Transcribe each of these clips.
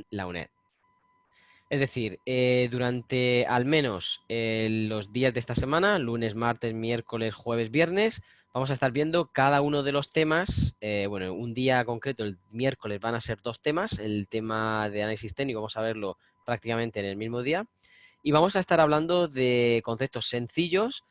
la UNED. Es decir, durante al menos los días de esta semana, lunes, martes, miércoles, jueves, viernes, vamos a estar viendo cada uno de los temas. Bueno, un día concreto, el miércoles, van a ser dos temas. El tema de análisis técnico, vamos a verlo prácticamente en el mismo día. Y vamos a estar hablando de conceptos sencillos,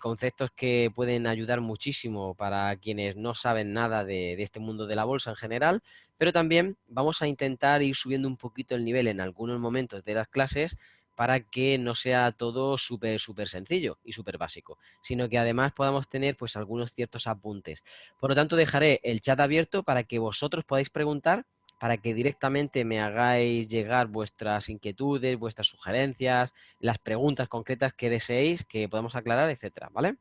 conceptos que pueden ayudar muchísimo para quienes no saben nada de este mundo de la bolsa en general, pero también vamos a intentar ir subiendo un poquito el nivel en algunos momentos de las clases para que no sea todo súper sencillo y súper básico, sino que además podamos tener pues algunos ciertos apuntes. Por lo tanto, dejaré el chat abierto para que vosotros podáis preguntar, para que directamente me hagáis llegar vuestras inquietudes, vuestras sugerencias, las preguntas concretas que deseéis que podamos aclarar, etcétera, ¿vale?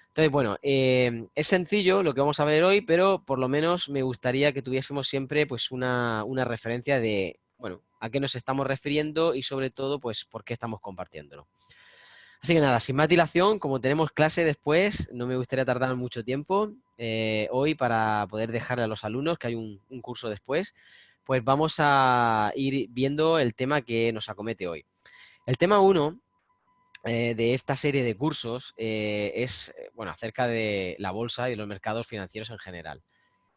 Entonces, bueno, es sencillo lo que vamos a ver hoy, pero por lo menos me gustaría que tuviésemos siempre pues una referencia de, bueno, a qué nos estamos refiriendo y sobre todo, pues, por qué estamos compartiéndolo. Así que nada, sin más dilación, como tenemos clase después, no me gustaría tardar mucho tiempo hoy para poder dejarle a los alumnos que hay un curso después, pues vamos a ir viendo el tema que nos acomete hoy. El tema uno de esta serie de cursos es, bueno, acerca de la bolsa y los mercados financieros en general.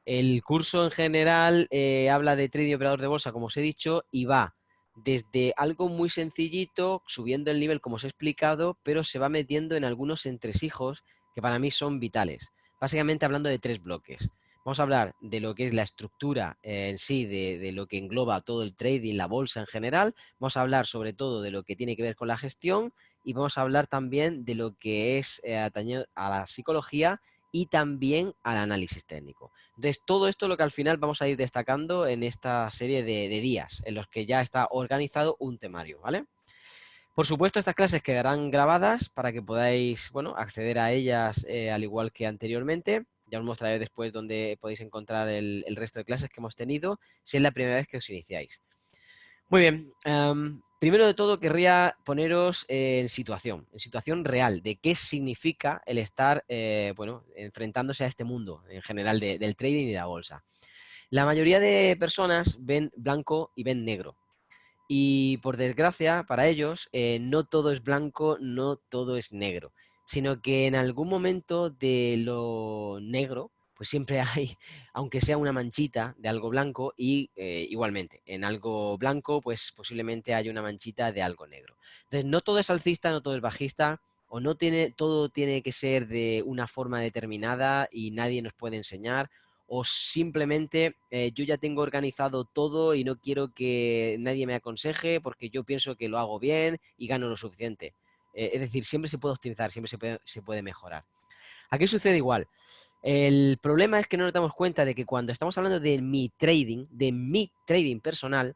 El curso en general habla de trading y operador de bolsa, como os he dicho, y va desde algo muy sencillito, subiendo el nivel, como os he explicado, pero se va metiendo en algunos entresijos que para mí son vitales. Básicamente hablando de tres bloques. Vamos a hablar de lo que es la estructura en sí, de lo que engloba todo el trading, la bolsa en general. Vamos a hablar sobre todo de lo que tiene que ver con la gestión y vamos a hablar también de lo que es atañido a la psicología y también al análisis técnico. Entonces, todo esto es lo que al final vamos a ir destacando en esta serie de días, en los que ya está organizado un temario, ¿vale? Por supuesto, estas clases quedarán grabadas para que podáis, bueno, acceder a ellas al igual que anteriormente. Ya os mostraré después dónde podéis encontrar el resto de clases que hemos tenido, si es la primera vez que os iniciáis. Muy bien. Primero de todo, querría poneros en situación real, de qué significa el estar, bueno, enfrentándose a este mundo en general del trading y la bolsa. La mayoría de personas ven blanco y ven negro. Y por desgracia, para ellos, no todo es blanco, no todo es negro, sino que en algún momento de lo negro, pues siempre hay, aunque sea una manchita de algo blanco, y igualmente, en algo blanco, pues posiblemente haya una manchita de algo negro. Entonces, no todo es alcista, no todo es bajista, o no tiene, todo tiene que ser de una forma determinada y nadie nos puede enseñar, o simplemente yo ya tengo organizado todo y no quiero que nadie me aconseje porque yo pienso que lo hago bien y gano lo suficiente. Es decir, siempre se puede optimizar, siempre se puede mejorar. Aquí sucede igual. El problema es que no nos damos cuenta de que cuando estamos hablando de mi trading personal,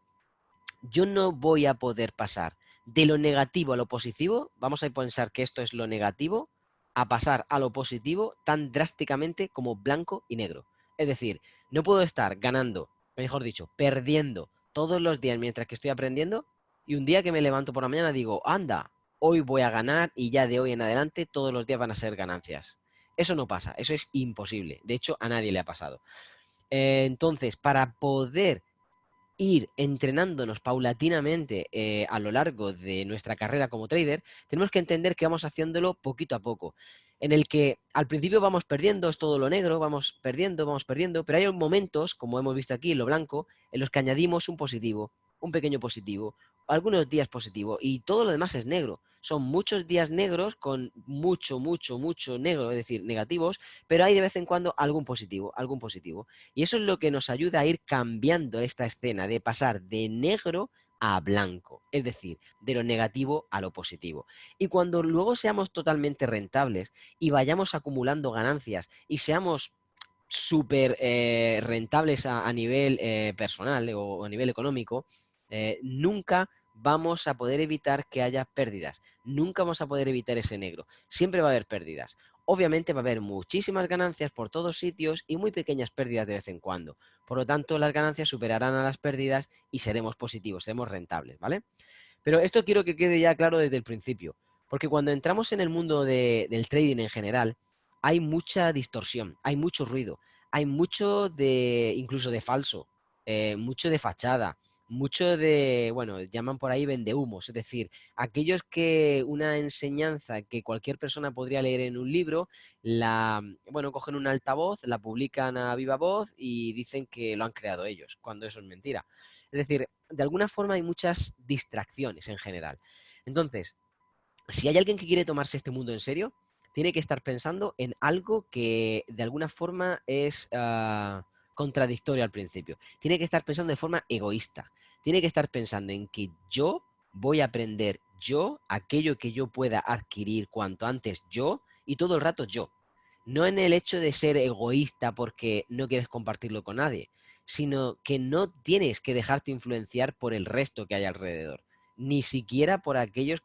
yo no voy a poder pasar de lo negativo a lo positivo, vamos a pensar que esto es lo negativo, a pasar a lo positivo tan drásticamente como blanco y negro. Es decir, no puedo estar ganando, mejor dicho, perdiendo todos los días mientras que estoy aprendiendo y un día que me levanto por la mañana digo, anda, hoy voy a ganar y ya de hoy en adelante todos los días van a ser ganancias. Eso no pasa, eso es imposible. De hecho, a nadie le ha pasado. Entonces, para poder ir entrenándonos paulatinamente a lo largo de nuestra carrera como trader, tenemos que entender que vamos haciéndolo poquito a poco, en el que al principio vamos perdiendo, es todo lo negro, vamos perdiendo, pero hay momentos, como hemos visto aquí, en lo blanco, en los que añadimos un positivo, un pequeño positivo, algunos días positivo y todo lo demás es negro. Son muchos días negros con mucho negro, es decir, negativos, pero hay de vez en cuando algún positivo, algún positivo. Y eso es lo que nos ayuda a ir cambiando esta escena, de pasar de negro a blanco, es decir, de lo negativo a lo positivo. Y cuando luego seamos totalmente rentables y vayamos acumulando ganancias y seamos súper rentables a nivel personal o a nivel económico, nunca vamos a poder evitar que haya pérdidas. Nunca vamos a poder evitar ese negro. Siempre va a haber pérdidas. Obviamente va a haber muchísimas ganancias por todos sitios y muy pequeñas pérdidas de vez en cuando. Por lo tanto, las ganancias superarán a las pérdidas y seremos positivos, seremos rentables, ¿vale? Pero esto quiero que quede ya claro desde el principio, porque cuando entramos en el mundo del trading en general, hay mucha distorsión, hay mucho ruido, hay mucho de, incluso de falso, mucho de fachada, mucho de, bueno, llaman por ahí vendehumos, es decir, aquellos que una enseñanza que cualquier persona podría leer en un libro, bueno, cogen un altavoz, la publican a viva voz y dicen que lo han creado ellos, cuando eso es mentira. Es decir, de alguna forma hay muchas distracciones en general. Entonces, si hay alguien que quiere tomarse este mundo en serio, tiene que estar pensando en algo que de alguna forma es contradictorio al principio. Tiene que estar pensando de forma egoísta. Tiene que estar pensando en que yo voy a aprender yo aquello que yo pueda adquirir cuanto antes yo y todo el rato yo. No en el hecho de ser egoísta porque no quieres compartirlo con nadie, sino que no tienes que dejarte influenciar por el resto que hay alrededor, ni siquiera por aquellos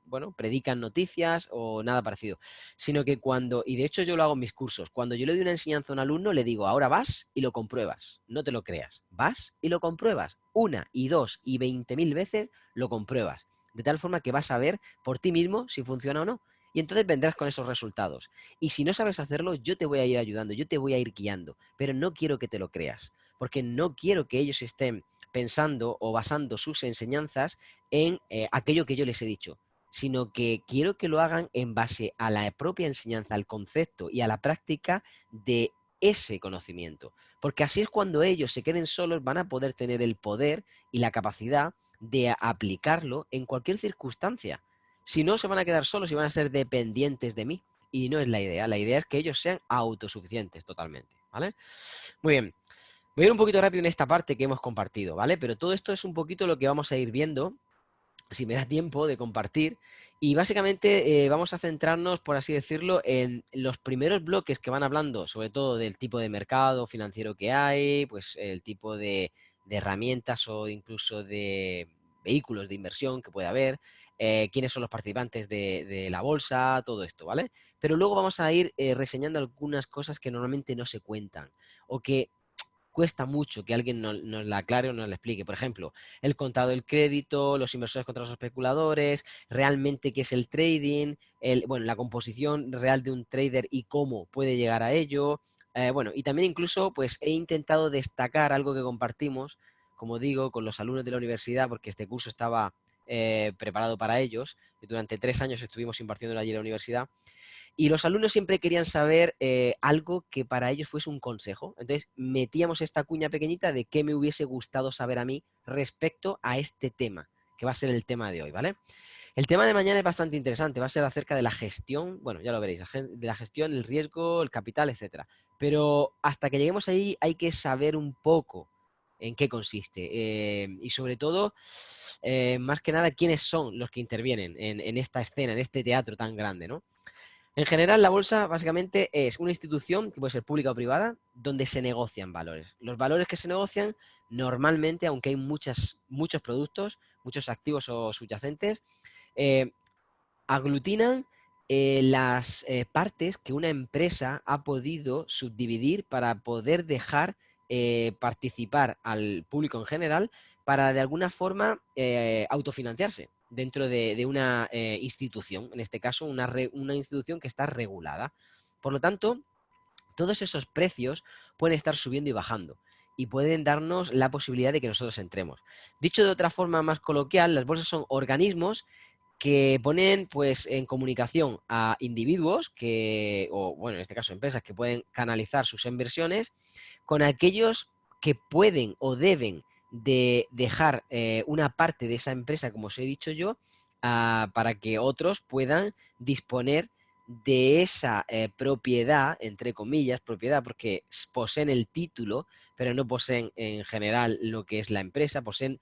bueno, predican noticias o nada parecido, sino que cuando, y de hecho yo lo hago en mis cursos, cuando yo le doy una enseñanza a un alumno, le digo, ahora vas y lo compruebas, no te lo creas, vas y lo compruebas, una y dos y 20.000 veces lo compruebas, de tal forma que vas a ver por ti mismo si funciona o no. Y entonces vendrás con esos resultados. Y si no sabes hacerlo, yo te voy a ir ayudando, yo te voy a ir guiando, pero no quiero que te lo creas, porque no quiero que ellos estén pensando o basando sus enseñanzas en aquello que yo les he dicho, sino que quiero que lo hagan en base a la propia enseñanza, al concepto y a la práctica de ese conocimiento. Porque así es cuando ellos se queden solos, van a poder tener el poder y la capacidad de aplicarlo en cualquier circunstancia. Si no, se van a quedar solos y van a ser dependientes de mí. Y no es la idea. La idea es que ellos sean autosuficientes totalmente. ¿Vale? Muy bien. Voy a ir un poquito rápido en esta parte que hemos compartido, ¿vale? Pero todo esto es un poquito lo que vamos a ir viendo, si me da tiempo de compartir. Y básicamente vamos a centrarnos, por así decirlo, en los primeros bloques que van hablando, sobre todo del tipo de mercado financiero que hay, pues el tipo de herramientas o incluso de vehículos de inversión que puede haber, quiénes son los participantes de la bolsa, todo esto, ¿vale? Pero luego vamos a ir reseñando algunas cosas que normalmente no se cuentan o que cuesta mucho que alguien nos la aclare o nos la explique. Por ejemplo, el contado del crédito, los inversores contra los especuladores, realmente qué es el trading, bueno, la composición real de un trader y cómo puede llegar a ello. Bueno, y también incluso pues he intentado destacar algo que compartimos, como digo, con los alumnos de la universidad, porque este curso estaba preparado para ellos. Y durante 3 años estuvimos impartiendo allí en la universidad y los alumnos siempre querían saber algo que para ellos fuese un consejo. Entonces metíamos esta cuña pequeñita de qué me hubiese gustado saber a mí respecto a este tema, que va a ser el tema de hoy, ¿vale? El tema de mañana es bastante interesante, va a ser acerca de la gestión, bueno, ya lo veréis, de la gestión, el riesgo, el capital, etcétera. Pero hasta que lleguemos ahí hay que saber un poco en qué consiste y sobre todo, más que nada, quiénes son los que intervienen en esta escena, en este teatro tan grande, ¿no? En general, la bolsa básicamente es una institución que puede ser pública o privada donde se negocian valores. Los valores que se negocian normalmente, aunque hay muchos productos, muchos activos o subyacentes, eh, aglutinan las partes que una empresa ha podido subdividir para poder dejar participar al público en general para de alguna forma autofinanciarse dentro de una institución, en este caso una institución que está regulada. Por lo tanto, todos esos precios pueden estar subiendo y bajando y pueden darnos la posibilidad de que nosotros entremos. Dicho de otra forma más coloquial, las bolsas son organismos que ponen pues en comunicación a individuos o bueno, en este caso empresas que pueden canalizar sus inversiones con aquellos que pueden o deben de dejar una parte de esa empresa, como os he dicho yo, para que otros puedan disponer de esa propiedad, entre comillas, propiedad, porque poseen el título, pero no poseen en general lo que es la empresa, poseen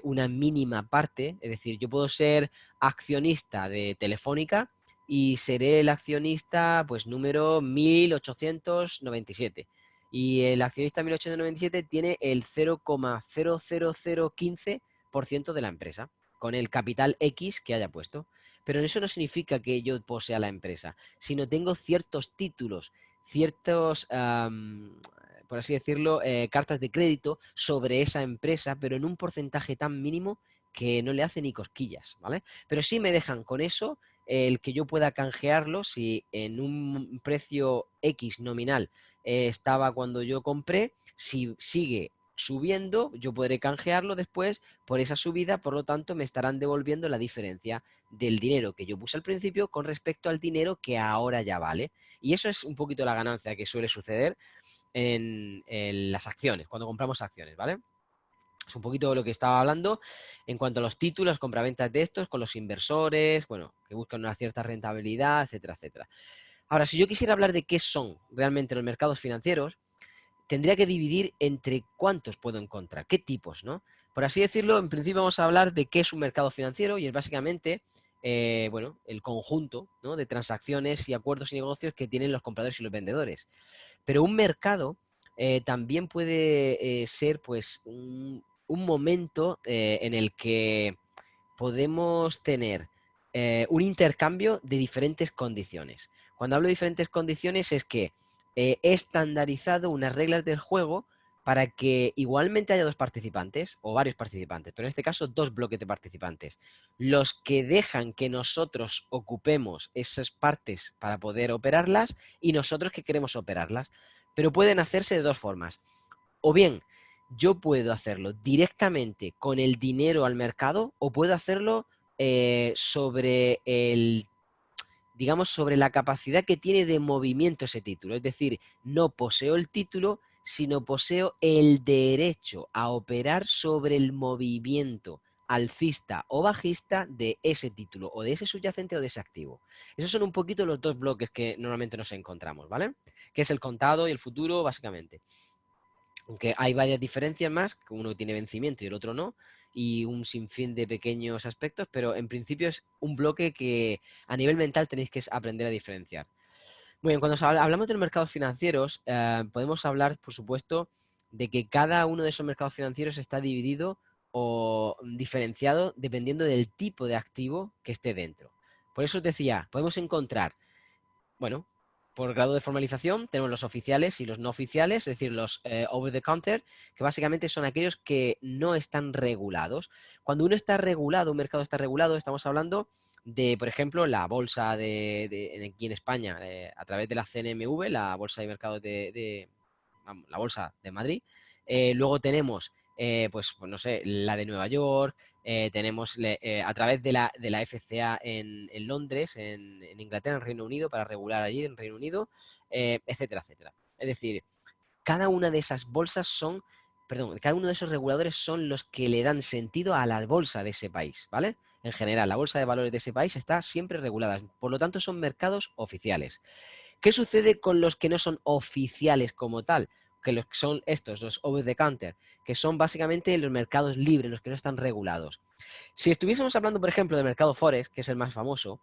una mínima parte, es decir, yo puedo ser accionista de Telefónica y seré el accionista pues número 1897. Y el accionista 1897 tiene el 0,00015% de la empresa, con el capital X que haya puesto. Pero eso no significa que yo posea la empresa, sino tengo ciertos títulos, ciertos, por así decirlo, cartas de crédito sobre esa empresa, pero en un porcentaje tan mínimo que no le hace ni cosquillas, ¿vale? Pero sí me dejan con eso el que yo pueda canjearlo si en un precio X nominal estaba cuando yo compré, si sigue subiendo, yo podré canjearlo después por esa subida, por lo tanto me estarán devolviendo la diferencia del dinero que yo puse al principio con respecto al dinero que ahora ya vale. Y eso es un poquito la ganancia que suele suceder en las acciones, cuando compramos acciones, ¿vale? Es un poquito lo que estaba hablando en cuanto a los títulos, compraventas de estos con los inversores, bueno, que buscan una cierta rentabilidad, etcétera, etcétera. Ahora, si yo quisiera hablar de qué son realmente los mercados financieros, tendría que dividir entre cuántos puedo encontrar, qué tipos, ¿no? Por así decirlo, en principio vamos a hablar de qué es un mercado financiero y es básicamente, bueno, el conjunto, ¿no?, de transacciones y acuerdos y negocios que tienen los compradores y los vendedores. Pero un mercado también puede ser, pues, un momento en el que podemos tener un intercambio de diferentes condiciones. Cuando hablo de diferentes condiciones es que he estandarizado unas reglas del juego para que igualmente haya dos participantes o varios participantes, pero en este caso dos bloques de participantes. Los que dejan que nosotros ocupemos esas partes para poder operarlas y nosotros que queremos operarlas. Pero pueden hacerse de dos formas. O bien yo puedo hacerlo directamente con el dinero al mercado o puedo hacerlo sobre digamos, sobre la capacidad que tiene de movimiento ese título. Es decir, no poseo el título, sino poseo el derecho a operar sobre el movimiento alcista o bajista de ese título, o de ese subyacente o de ese activo. Esos son un poquito los dos bloques que normalmente nos encontramos, ¿vale? Que es el contado y el futuro, básicamente. Aunque hay varias diferencias más, que uno tiene vencimiento y el otro no, y un sinfín de pequeños aspectos, pero en principio es un bloque que a nivel mental tenéis que aprender a diferenciar. Muy bien, cuando hablamos de los mercados financieros, podemos hablar, por supuesto, de que cada uno de esos mercados financieros está dividido o diferenciado dependiendo del tipo de activo que esté dentro. Por eso os decía, podemos encontrar, bueno, por grado de formalización tenemos los oficiales y los no oficiales, es decir, los over the counter, que básicamente son aquellos que no están regulados. Cuando uno está regulado, un mercado está regulado, estamos hablando de, por ejemplo, la bolsa aquí en España, a través de la CNMV, la Bolsa de Mercados vamos, la Bolsa de Madrid. Luego tenemos, pues no sé, la de Nueva York, tenemos a través de la FCA en Londres, en Inglaterra, en Reino Unido, para regular allí en Reino Unido, etcétera, etcétera. Es decir, cada una de esas bolsas son, perdón, cada uno de esos reguladores son los que le dan sentido a la bolsa de ese país, ¿vale? En general, la bolsa de valores de ese país está siempre regulada, por lo tanto son mercados oficiales. ¿Qué sucede con los que no son oficiales como tal? Que los que son estos, los over the counter, que son básicamente los mercados libres, los que no están regulados. Si estuviésemos hablando, por ejemplo, del mercado Forex, que es el más famoso,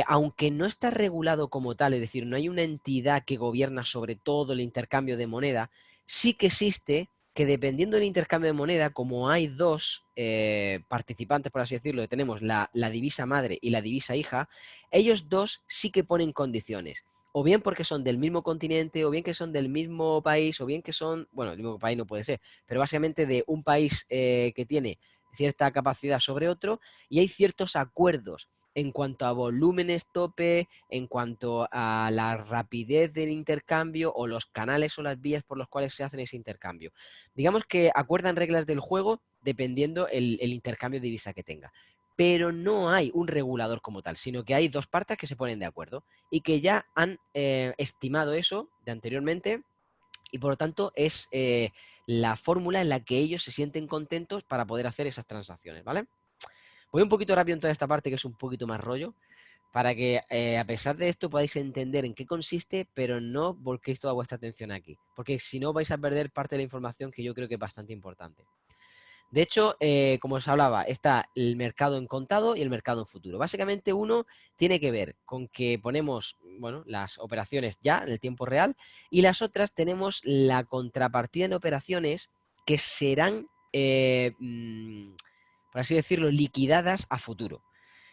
aunque no está regulado como tal, es decir, no hay una entidad que gobierna sobre todo el intercambio de moneda, sí que existe que dependiendo del intercambio de moneda, como hay dos participantes, por así decirlo, que tenemos la divisa madre y la divisa hija, ellos dos sí que ponen condiciones. O bien porque son del mismo continente, o bien que son del mismo país, o bien que son, bueno, el mismo país no puede ser, pero básicamente de un país que tiene cierta capacidad sobre otro, y hay ciertos acuerdos en cuanto a volúmenes tope, en cuanto a la rapidez del intercambio o los canales o las vías por los cuales se hacen ese intercambio. Digamos que acuerdan reglas del juego dependiendo el intercambio de divisa que tenga. Pero no hay un regulador como tal, sino que hay dos partes que se ponen de acuerdo y que ya han estimado eso de anteriormente y por lo tanto es la fórmula en la que ellos se sienten contentos para poder hacer esas transacciones, ¿vale? Voy un poquito rápido en toda esta parte que es un poquito más rollo, para que a pesar de esto podáis entender en qué consiste, pero no volquéis toda vuestra atención aquí, porque si no vais a perder parte de la información que yo creo que es bastante importante. De hecho, como os hablaba, está el mercado en contado y el mercado en futuro. Básicamente uno tiene que ver con que ponemos, bueno, las operaciones ya en el tiempo real y las otras tenemos la contrapartida en operaciones que serán, por así decirlo, liquidadas a futuro.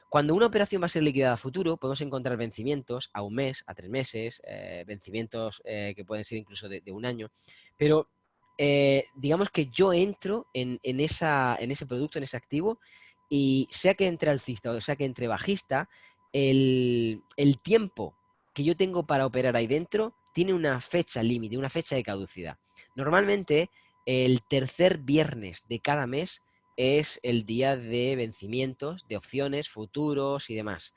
Cuando una operación va a ser liquidada a futuro, podemos encontrar vencimientos a un mes, a 3 meses, vencimientos que pueden ser incluso de un año, pero digamos que yo entro en ese producto, en ese activo, y sea que entre alcista o sea que entre bajista, el tiempo que yo tengo para operar ahí dentro tiene una fecha límite, una fecha de caducidad. Normalmente, el tercer viernes de cada mes es el día de vencimientos, de opciones, futuros y demás.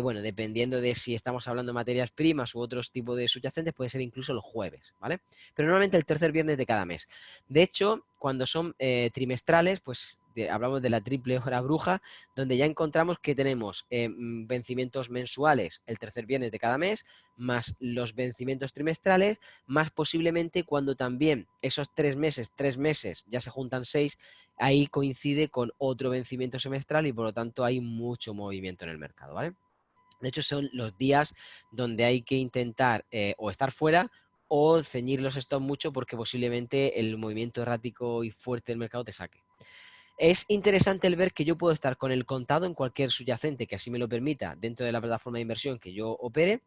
Bueno, dependiendo de si estamos hablando de materias primas u otros tipos de subyacentes, puede ser incluso los jueves, ¿vale? Pero normalmente el tercer viernes de cada mes. De hecho, cuando son trimestrales, pues hablamos de la triple hora bruja, donde ya encontramos que tenemos vencimientos mensuales el tercer viernes de cada mes, más los vencimientos trimestrales, más posiblemente cuando también esos 3 meses, ya se juntan 6, ahí coincide con otro vencimiento semestral y por lo tanto hay mucho movimiento en el mercado, ¿vale? De hecho, son los días donde hay que intentar o estar fuera o ceñir los stops mucho porque posiblemente el movimiento errático y fuerte del mercado te saque. Es interesante el ver que yo puedo estar con el contado en cualquier subyacente que así me lo permita dentro de la plataforma de inversión que yo opere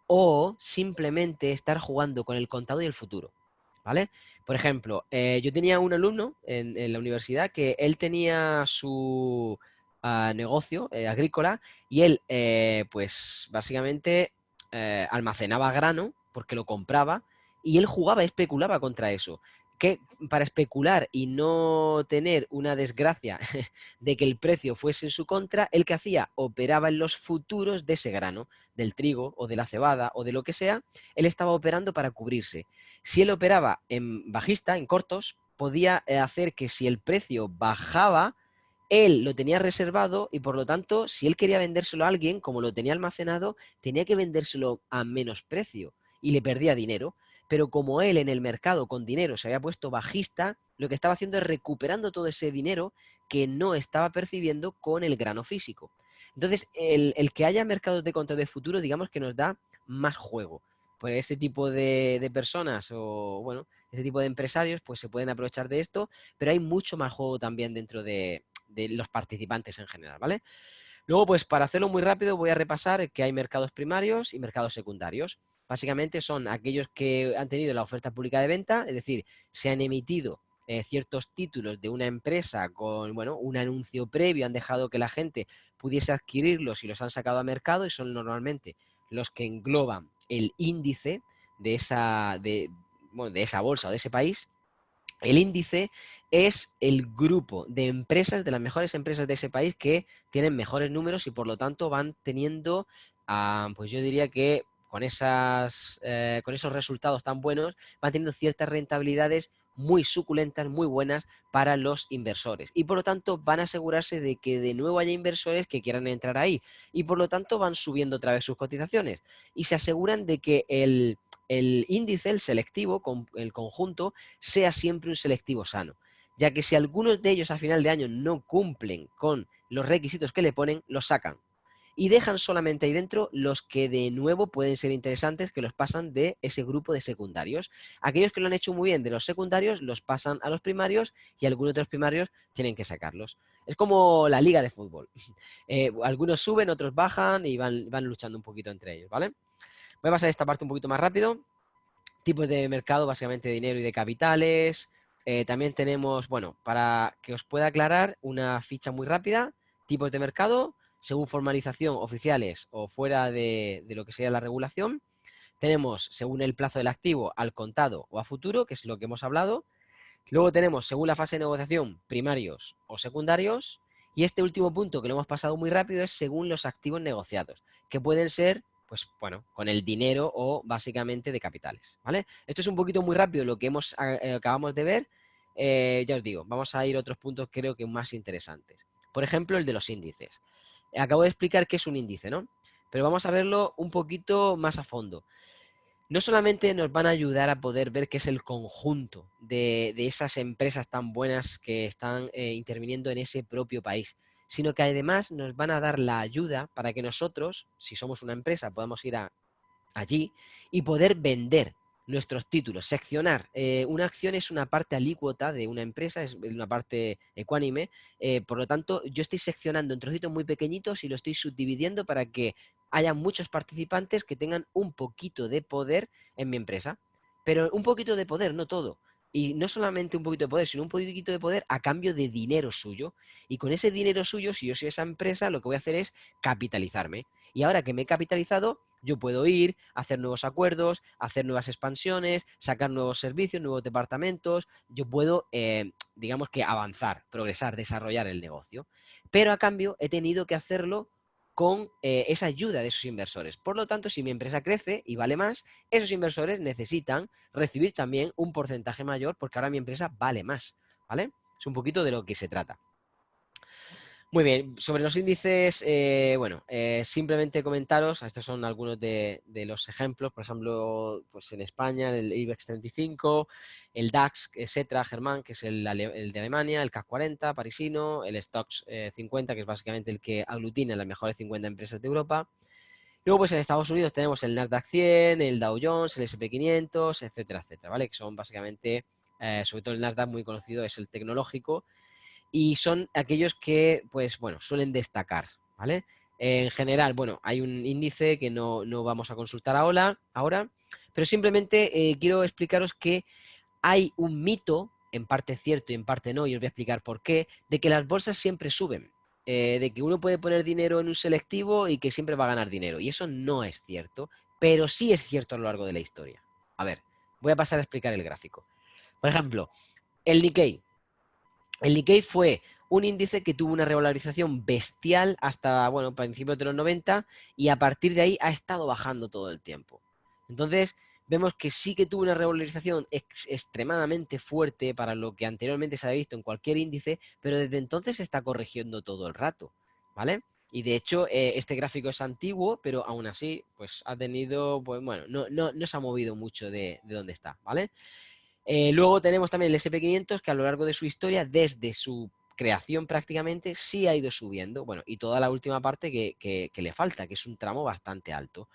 o simplemente estar jugando con el contado y el futuro, ¿vale? Por ejemplo, yo tenía un alumno en la universidad que él tenía su negocio agrícola y él, pues básicamente almacenaba grano porque lo compraba y él jugaba, especulaba contra eso. Que para especular y no tener una desgracia de que el precio fuese en su contra, él que hacía operaba en los futuros de ese grano del trigo o de la cebada o de lo que sea, él estaba operando para cubrirse. Si él operaba en bajista, en cortos, podía hacer que si el precio bajaba, él lo tenía reservado y por lo tanto, si él quería vendérselo a alguien, como lo tenía almacenado, tenía que vendérselo a menos precio y le perdía dinero. Pero como él en el mercado con dinero se había puesto bajista, lo que estaba haciendo es recuperando todo ese dinero que no estaba percibiendo con el grano físico. Entonces, el que haya mercados de contado de futuro, digamos que nos da más juego. Pues este tipo de personas o, bueno, este tipo de empresarios, pues se pueden aprovechar de esto, pero hay mucho más juego también dentro de los participantes en general, ¿vale? Luego, pues para hacerlo muy rápido, voy a repasar que hay mercados primarios y mercados secundarios. Básicamente son aquellos que han tenido la oferta pública de venta, es decir, se han emitido ciertos títulos de una empresa con, bueno, un anuncio previo, han dejado que la gente pudiese adquirirlos y los han sacado a mercado y son normalmente los que engloban el índice bueno, de esa bolsa o de ese país. El índice es el grupo de empresas, de las mejores empresas de ese país que tienen mejores números y por lo tanto van teniendo, pues yo diría que con esos resultados tan buenos, van teniendo ciertas rentabilidades muy suculentas, muy buenas para los inversores. Y por lo tanto van a asegurarse de que de nuevo haya inversores que quieran entrar ahí. Y por lo tanto van subiendo otra vez sus cotizaciones. Y se aseguran de que el índice, el selectivo, el conjunto, sea siempre un selectivo sano, ya que si algunos de ellos a final de año no cumplen con los requisitos que le ponen, los sacan y dejan solamente ahí dentro los que de nuevo pueden ser interesantes, que los pasan de ese grupo de secundarios. Aquellos que lo han hecho muy bien de los secundarios los pasan a los primarios y algunos de los primarios tienen que sacarlos. Es como la liga de fútbol. Algunos suben, otros bajan y van luchando un poquito entre ellos, ¿vale? Voy a pasar esta parte un poquito más rápido. Tipos de mercado, básicamente de dinero y de capitales. También tenemos, bueno, para que os pueda aclarar, una ficha muy rápida. Tipos de mercado, según formalización oficiales o fuera de lo que sería la regulación. Tenemos, según el plazo del activo, al contado o a futuro, que es lo que hemos hablado. Luego tenemos, según la fase de negociación, primarios o secundarios. Y este último punto, que lo hemos pasado muy rápido, es según los activos negociados, que pueden ser, pues bueno, con el dinero o básicamente de capitales, ¿vale? Esto es un poquito muy rápido lo que acabamos de ver. Ya os digo, vamos a ir a otros puntos creo que más interesantes. Por ejemplo, el de los índices. Acabo de explicar qué es un índice, ¿no? Pero vamos a verlo un poquito más a fondo. No solamente nos van a ayudar a poder ver qué es el conjunto de esas empresas tan buenas que están interviniendo en ese propio país, sino que además nos van a dar la ayuda para que nosotros, si somos una empresa, podamos ir allí y poder vender nuestros títulos, seccionar. Una acción es una parte alícuota de una empresa, es una parte ecuánime, por lo tanto yo estoy seccionando en trocitos muy pequeñitos y lo estoy subdividiendo para que haya muchos participantes que tengan un poquito de poder en mi empresa, pero un poquito de poder, no todo. Y no solamente un poquito de poder, sino un poquito de poder a cambio de dinero suyo. Y con ese dinero suyo, si yo soy esa empresa, lo que voy a hacer es capitalizarme. Y ahora que me he capitalizado, yo puedo ir, hacer nuevos acuerdos, hacer nuevas expansiones, sacar nuevos servicios, nuevos departamentos. Yo puedo, digamos que avanzar, progresar, desarrollar el negocio. Pero a cambio he tenido que hacerlo con esa ayuda de esos inversores. Por lo tanto, si mi empresa crece y vale más, esos inversores necesitan recibir también un porcentaje mayor porque ahora mi empresa vale más, ¿vale? Es un poquito de lo que se trata. Muy bien, sobre los índices, bueno, simplemente comentaros, estos son algunos de los ejemplos, por ejemplo, pues en España el IBEX 35, el DAX, etcétera, Germán, que es el de Alemania, el CAC 40 parisino, el STOXX 50, que es básicamente el que aglutina las mejores 50 empresas de Europa. Luego, pues en Estados Unidos tenemos el Nasdaq 100, el Dow Jones, el S&P 500, etcétera, etcétera, ¿vale? Que son básicamente, sobre todo el Nasdaq muy conocido, es el tecnológico, y son aquellos que, pues bueno, suelen destacar, ¿vale? En general, bueno, hay un índice que no vamos a consultar ahora, pero simplemente quiero explicaros que hay un mito, en parte cierto y en parte no, y os voy a explicar por qué, de que las bolsas siempre suben, de que uno puede poner dinero en un selectivo y que siempre va a ganar dinero, y eso no es cierto, pero sí es cierto a lo largo de la historia. A ver, voy a pasar a explicar el gráfico. Por ejemplo, el Nikkei. El Nikkei fue un índice que tuvo una revalorización bestial hasta, bueno, principios de los 90 y a partir de ahí ha estado bajando todo el tiempo. Entonces, vemos que sí que tuvo una revalorización extremadamente fuerte para lo que anteriormente se había visto en cualquier índice, pero desde entonces se está corrigiendo todo el rato, ¿vale? Y de hecho, este gráfico es antiguo, pero aún así, pues ha tenido, pues bueno, no se ha movido mucho de donde está, ¿vale? Luego tenemos también el SP500 que a lo largo de su historia, desde su creación prácticamente, sí ha ido subiendo. Bueno, y toda la última parte que le falta, que es un tramo bastante alto.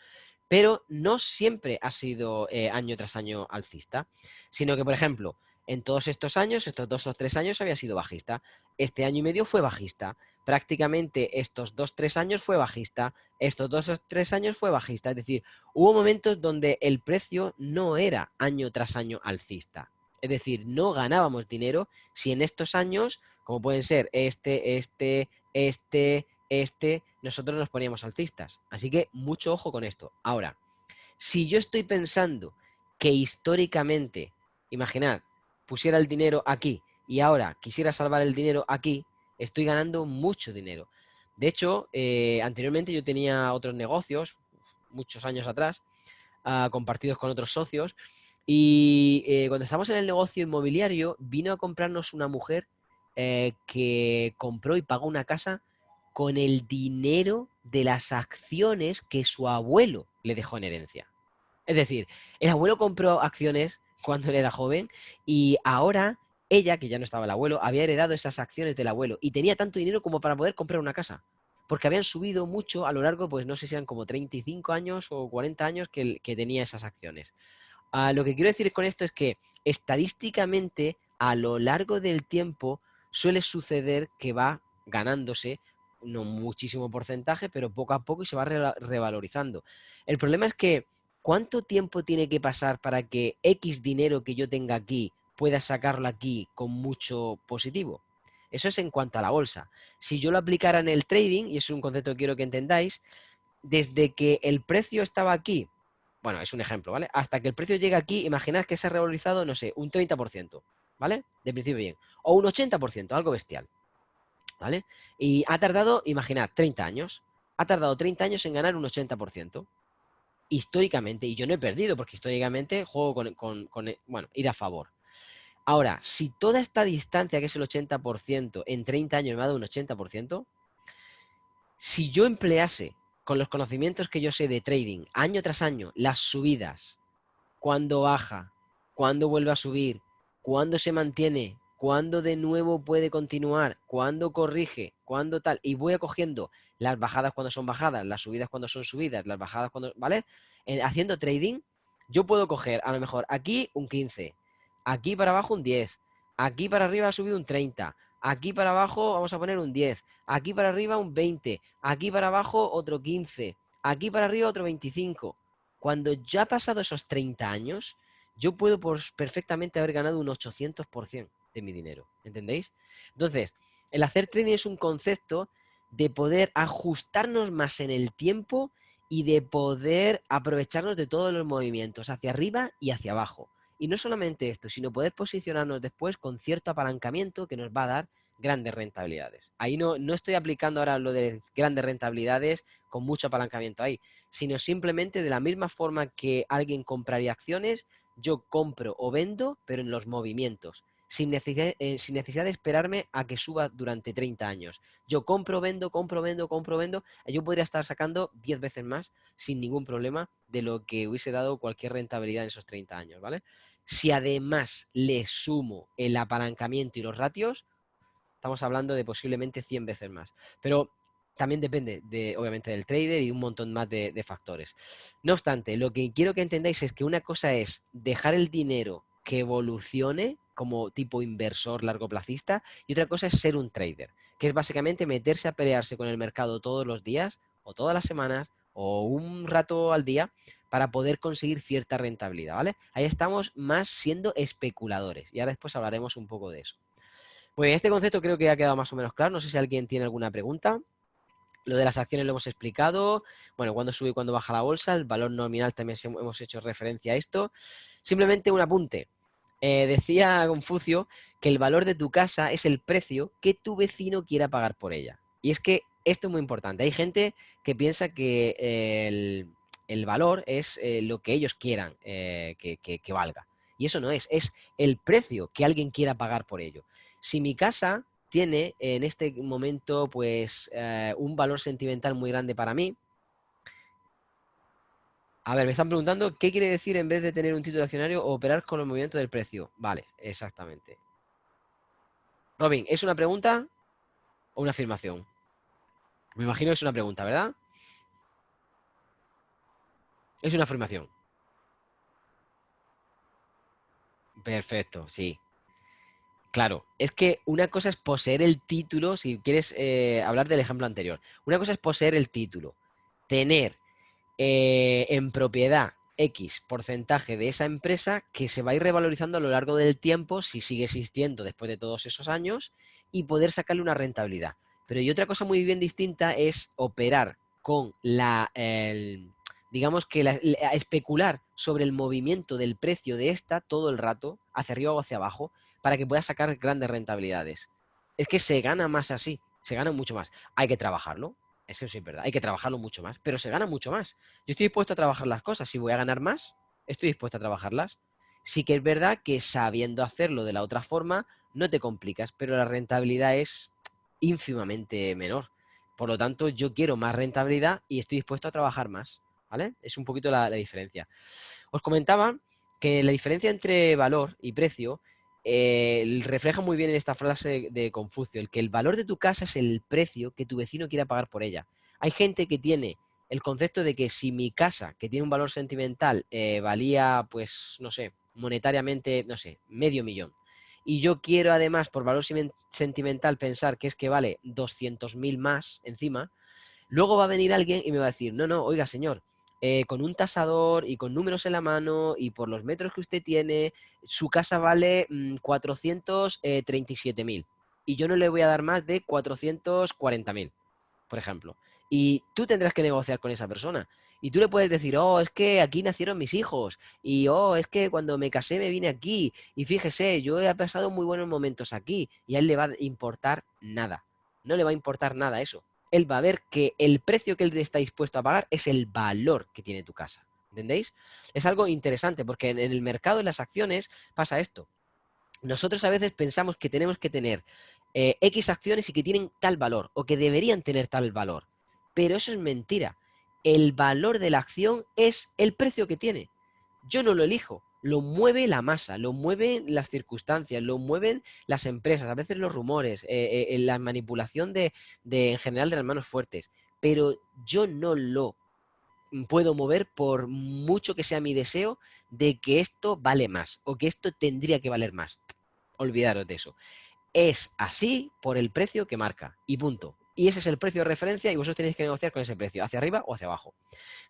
Pero no siempre ha sido año tras año alcista, sino que, por ejemplo, en todos estos años, estos 2 o 3 años había sido bajista. Este año y medio fue bajista. Prácticamente estos 2 o 3 años fue bajista. Estos 2 o 3 años fue bajista. Es decir, hubo momentos donde el precio no era año tras año alcista. Es decir, no ganábamos dinero si en estos años, como pueden ser nosotros nos poníamos alcistas. Así que mucho ojo con esto. Ahora, si yo estoy pensando que históricamente, imaginad, pusiera el dinero aquí y ahora quisiera salvar el dinero aquí, estoy ganando mucho dinero. De hecho, anteriormente yo tenía otros negocios, muchos años atrás, compartidos con otros socios, y cuando estábamos en el negocio inmobiliario, vino a comprarnos una mujer que compró y pagó una casa con el dinero de las acciones que su abuelo le dejó en herencia. Es decir, el abuelo compró acciones cuando él era joven y ahora ella, que ya no estaba el abuelo, había heredado esas acciones del abuelo y tenía tanto dinero como para poder comprar una casa. Porque habían subido mucho a lo largo, pues no sé si eran como 35 años o 40 años que tenía esas acciones. Lo que quiero decir con esto es que estadísticamente a lo largo del tiempo suele suceder que va ganándose, no muchísimo porcentaje, pero poco a poco y se va revalorizando. El problema es que ¿cuánto tiempo tiene que pasar para que X dinero que yo tenga aquí pueda sacarlo aquí con mucho positivo? Eso es en cuanto a la bolsa. Si yo lo aplicara en el trading, y es un concepto que quiero que entendáis, desde que el precio estaba aquí, bueno, es un ejemplo, ¿vale? Hasta que el precio llega aquí, imaginad que se ha revalorizado, no sé, un 30%, ¿vale? De principio bien. O un 80%, algo bestial, ¿vale? Y ha tardado, imaginad, 30 años. Ha tardado 30 años en ganar un 80%. Históricamente, y yo no he perdido, porque históricamente juego bueno, ir a favor. Ahora, si toda esta distancia, que es el 80%, en 30 años me ha dado un 80%, si yo emplease con los conocimientos que yo sé de trading, año tras año, las subidas, cuándo baja, cuándo vuelve a subir, cuándo se mantiene, cuándo de nuevo puede continuar, cuándo corrige, cuándo tal, y voy cogiendo las bajadas cuando son bajadas, las subidas cuando son subidas, las bajadas cuando, ¿vale? Haciendo trading, yo puedo coger a lo mejor aquí un 15, aquí para abajo un 10, aquí para arriba ha subido un 30, aquí para abajo vamos a poner un 10, aquí para arriba un 20, aquí para abajo otro 15, aquí para arriba otro 25. Cuando ya ha pasado esos 30 años, yo puedo perfectamente haber ganado un 800% de mi dinero. ¿Entendéis? Entonces, el hacer trading es un concepto de poder ajustarnos más en el tiempo y de poder aprovecharnos de todos los movimientos hacia arriba y hacia abajo. Y no solamente esto, sino poder posicionarnos después con cierto apalancamiento que nos va a dar grandes rentabilidades. Ahí no estoy aplicando ahora lo de grandes rentabilidades con mucho apalancamiento ahí, sino simplemente de la misma forma que alguien compraría acciones, yo compro o vendo, pero en los movimientos, sin necesidad de esperarme a que suba durante 30 años. Yo compro, vendo, compro, vendo, compro, vendo. Yo podría estar sacando 10 veces más sin ningún problema de lo que hubiese dado cualquier rentabilidad en esos 30 años, ¿vale? Si además le sumo el apalancamiento y los ratios, estamos hablando de posiblemente 100 veces más. Pero también depende, obviamente, del trader y un montón más de factores. No obstante, lo que quiero que entendáis es que una cosa es dejar el dinero que evolucione como tipo inversor largoplacista y otra cosa es ser un trader, que es básicamente meterse a pelearse con el mercado todos los días o todas las semanas o un rato al día para poder conseguir cierta rentabilidad, ¿vale? Ahí estamos más siendo especuladores y ahora después hablaremos un poco de eso. Pues este concepto creo que ha quedado más o menos claro. No sé si alguien tiene alguna pregunta. Lo de las acciones lo hemos explicado. Bueno, cuando sube y cuando baja la bolsa. El valor nominal también hemos hecho referencia a esto. Simplemente un apunte. Decía Confucio que el valor de tu casa es el precio que tu vecino quiera pagar por ella. Y es que esto es muy importante. Hay gente que piensa que el valor es lo que ellos quieran que valga. Y eso no es el precio que alguien quiera pagar por ello. Si mi casa tiene en este momento pues un valor sentimental muy grande para mí. A ver, me están preguntando qué quiere decir en vez de tener un título accionario operar con el movimiento del precio. Vale, exactamente. Robin, ¿es una pregunta o una afirmación? Me imagino que es una pregunta, ¿verdad? Es una afirmación. Perfecto, sí. Claro, es que una cosa es poseer el título, si quieres hablar del ejemplo anterior. Una cosa es poseer el título, tener en propiedad X porcentaje de esa empresa que se va a ir revalorizando a lo largo del tiempo si sigue existiendo después de todos esos años y poder sacarle una rentabilidad. Pero y otra cosa muy bien distinta es operar con digamos que especular sobre el movimiento del precio de esta todo el rato, hacia arriba o hacia abajo, para que pueda sacar grandes rentabilidades. Es que se gana más así, se gana mucho más. Hay que trabajarlo, eso sí es verdad, hay que trabajarlo mucho más, pero se gana mucho más. Yo estoy dispuesto a trabajar las cosas, si voy a ganar más, estoy dispuesto a trabajarlas. Sí que es verdad que sabiendo hacerlo de la otra forma, no te complicas, pero la rentabilidad es ínfimamente menor. Por lo tanto, yo quiero más rentabilidad y estoy dispuesto a trabajar más, ¿vale? Es un poquito la diferencia. Os comentaba que la diferencia entre valor y precio refleja muy bien en esta frase de Confucio, el que el valor de tu casa es el precio que tu vecino quiera pagar por ella. Hay gente que tiene el concepto de que si mi casa, que tiene un valor sentimental, valía, pues, no sé, monetariamente, no sé, medio millón, y yo quiero además, por valor sentimental, pensar que es que vale 200.000 más encima, luego va a venir alguien y me va a decir, no, no, oiga, señor, con un tasador y con números en la mano y por los metros que usted tiene, su casa vale 437.000 y yo no le voy a dar más de 440.000, por ejemplo. Y tú tendrás que negociar con esa persona. Y tú le puedes decir, oh, es que aquí nacieron mis hijos. Y oh, es que cuando me casé me vine aquí. Y fíjese, yo he pasado muy buenos momentos aquí. Y a él le va a importar nada. No le va a importar nada eso. Él va a ver que el precio que él está dispuesto a pagar es el valor que tiene tu casa. ¿Entendéis? Es algo interesante porque en el mercado de las acciones pasa esto. Nosotros a veces pensamos que tenemos que tener X acciones y que tienen tal valor o que deberían tener tal valor. Pero eso es mentira. El valor de la acción es el precio que tiene. Yo no lo elijo. Lo mueve la masa, lo mueven las circunstancias, lo mueven las empresas, a veces los rumores, la manipulación en general de las manos fuertes. Pero yo no lo puedo mover por mucho que sea mi deseo de que esto vale más o que esto tendría que valer más. Olvidaros de eso. Es así por el precio que marca y punto. Y ese es el precio de referencia y vosotros tenéis que negociar con ese precio, hacia arriba o hacia abajo.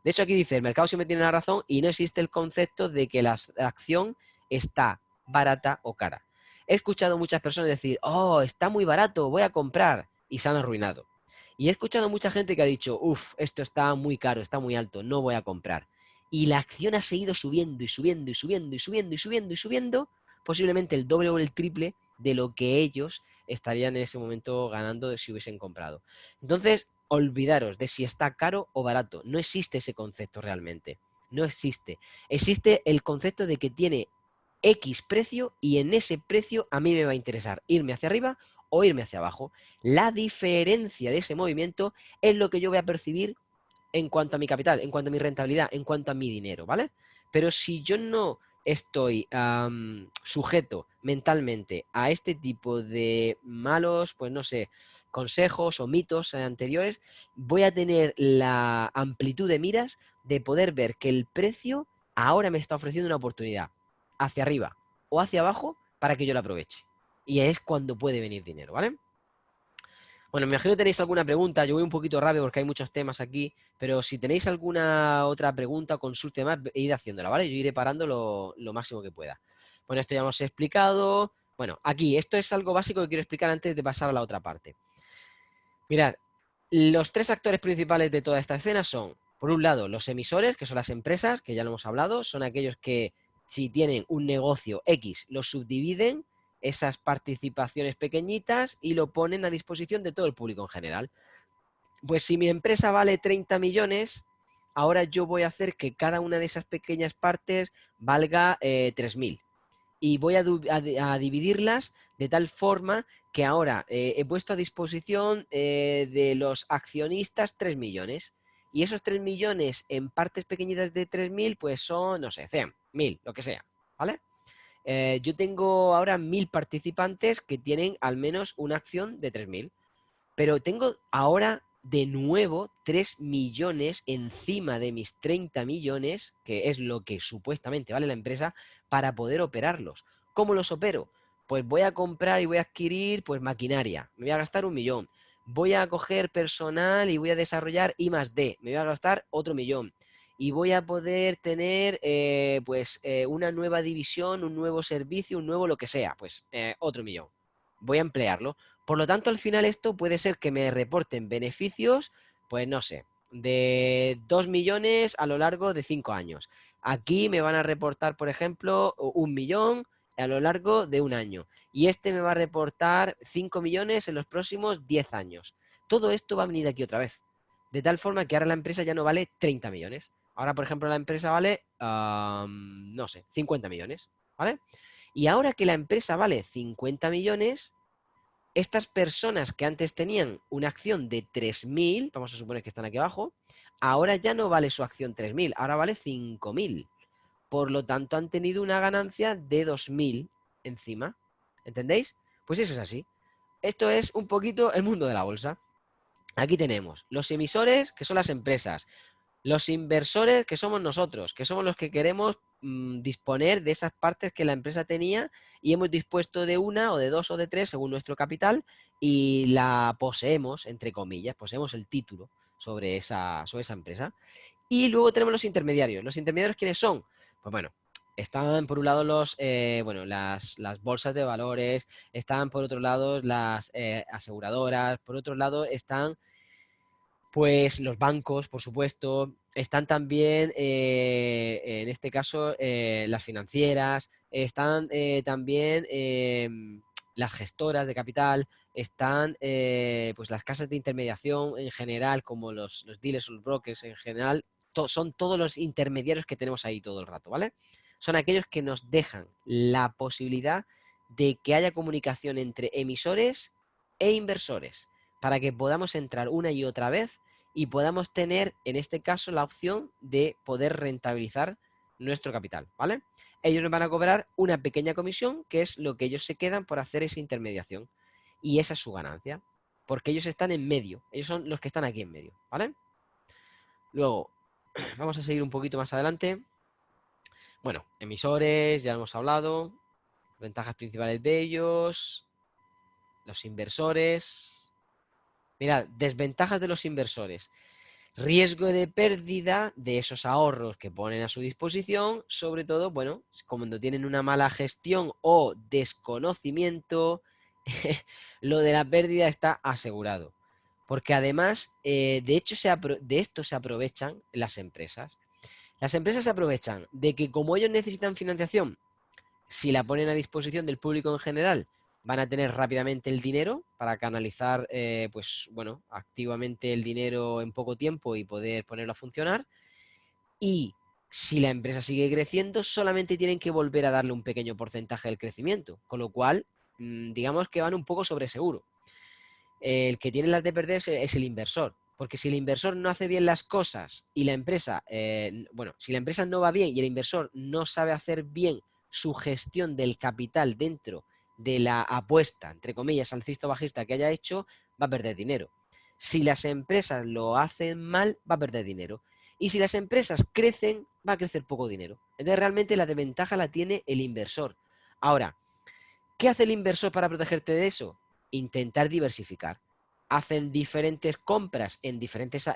De hecho, aquí dice, el mercado siempre tiene la razón y no existe el concepto de que la acción está barata o cara. He escuchado muchas personas decir, oh, está muy barato, voy a comprar, y se han arruinado. Y he escuchado a mucha gente que ha dicho, uff, esto está muy caro, está muy alto, no voy a comprar. Y la acción ha seguido subiendo y subiendo y subiendo y subiendo y subiendo y subiendo, posiblemente el doble o el triple de lo que ellos estarían en ese momento ganando si hubiesen comprado. Entonces, olvidaros de si está caro o barato. No existe ese concepto realmente. No existe. Existe el concepto de que tiene X precio y en ese precio a mí me va a interesar irme hacia arriba o irme hacia abajo. La diferencia de ese movimiento es lo que yo voy a percibir en cuanto a mi capital, en cuanto a mi rentabilidad, en cuanto a mi dinero, ¿vale? Pero si yo no estoy sujeto mentalmente a este tipo de malos, pues no sé, consejos o mitos anteriores, voy a tener la amplitud de miras de poder ver que el precio ahora me está ofreciendo una oportunidad hacia arriba o hacia abajo para que yo la aproveche. Y es cuando puede venir dinero, ¿vale? Bueno, me imagino que tenéis alguna pregunta. Yo voy un poquito rápido porque hay muchos temas aquí, pero si tenéis alguna otra pregunta o consulta más, id haciéndola, ¿vale? Yo iré parando lo máximo que pueda. Bueno, esto ya hemos explicado. Bueno, aquí, esto es algo básico que quiero explicar antes de pasar a la otra parte. Mirad, los tres actores principales de toda esta escena son, por un lado, los emisores, que son las empresas, que ya lo hemos hablado, son aquellos que si tienen un negocio X, lo subdividen esas participaciones pequeñitas y lo ponen a disposición de todo el público en general. Pues si mi empresa vale 30 millones, ahora yo voy a hacer que cada una de esas pequeñas partes valga 3.000 y voy a dividirlas de tal forma que ahora he puesto a disposición de los accionistas 3 millones. Y esos 3 millones en partes pequeñitas de 3.000, pues son, no sé, 100, 1.000, lo que sea, ¿vale? Yo tengo ahora 1.000 participantes que tienen al menos una acción de 3.000. Pero tengo ahora de nuevo 3 millones encima de mis 30 millones, que es lo que supuestamente vale la empresa, para poder operarlos. ¿Cómo los opero? Pues voy a comprar y voy a adquirir pues maquinaria. Me voy a gastar 1.000.000. Voy a coger personal y voy a desarrollar I+D. Me voy a gastar otro 1.000.000. Y voy a poder tener una nueva división, un nuevo servicio, un nuevo lo que sea. Pues otro 1.000.000. Voy a emplearlo. Por lo tanto, al final esto puede ser que me reporten beneficios, pues no sé, de 2 millones a lo largo de 5 años. Aquí me van a reportar, por ejemplo, 1.000.000 a lo largo de un año. Y este me va a reportar 5 millones en los próximos 10 años. Todo esto va a venir aquí otra vez. De tal forma que ahora la empresa ya no vale 30 millones. Ahora, por ejemplo, la empresa vale, no sé, 50 millones. ¿Vale? Y ahora que la empresa vale 50 millones, estas personas que antes tenían una acción de 3.000, vamos a suponer que están aquí abajo, ahora ya no vale su acción 3.000, ahora vale 5.000. Por lo tanto, han tenido una ganancia de 2.000 encima. ¿Entendéis? Pues eso es así. Esto es un poquito el mundo de la bolsa. Aquí tenemos los emisores, que son las empresas, los inversores, que somos nosotros, que somos los que queremos disponer de esas partes que la empresa tenía y hemos dispuesto de una o de dos o de tres según nuestro capital y la poseemos, entre comillas, poseemos el título sobre esa empresa. Y luego tenemos los intermediarios. ¿Los intermediarios quiénes son? Pues bueno, están por un lado las bolsas de valores, están por otro lado las aseguradoras, por otro lado están pues los bancos, por supuesto, están también, en este caso, las financieras, están también las gestoras de capital, están pues las casas de intermediación en general, como los dealers o los brokers en general, son todos los intermediarios que tenemos ahí todo el rato, ¿vale? Son aquellos que nos dejan la posibilidad de que haya comunicación entre emisores e inversores para que podamos entrar una y otra vez y podamos tener, en este caso, la opción de poder rentabilizar nuestro capital, ¿vale? Ellos nos van a cobrar una pequeña comisión, que es lo que ellos se quedan por hacer esa intermediación. Y esa es su ganancia, porque ellos están en medio, ellos son los que están aquí en medio, ¿vale? Luego, vamos a seguir un poquito más adelante. Bueno, emisores, ya hemos hablado, ventajas principales de ellos, los inversores. Mirad, desventajas de los inversores. Riesgo de pérdida de esos ahorros que ponen a su disposición, sobre todo, bueno, cuando tienen una mala gestión o desconocimiento, lo de la pérdida está asegurado. porque además, de hecho, de esto se aprovechan las empresas. Las empresas se aprovechan de que como ellos necesitan financiación, si la ponen a disposición del público en general, van a tener rápidamente el dinero para canalizar, pues bueno, activamente el dinero en poco tiempo y poder ponerlo a funcionar. Y si la empresa sigue creciendo, solamente tienen que volver a darle un pequeño porcentaje del crecimiento, con lo cual, digamos que van un poco sobre seguro. El que tiene las de perder es el inversor. Porque si el inversor no hace bien las cosas y la empresa, bueno, si la empresa no va bien y el inversor no sabe hacer bien su gestión del capital dentro de la apuesta, entre comillas, alcista o bajista que haya hecho, va a perder dinero. Si las empresas lo hacen mal, va a perder dinero. Y si las empresas crecen, va a crecer poco dinero. Entonces realmente la desventaja la tiene el inversor. Ahora, ¿qué hace el inversor para protegerte de eso? Intentar diversificar. Hacen diferentes compras en diferentes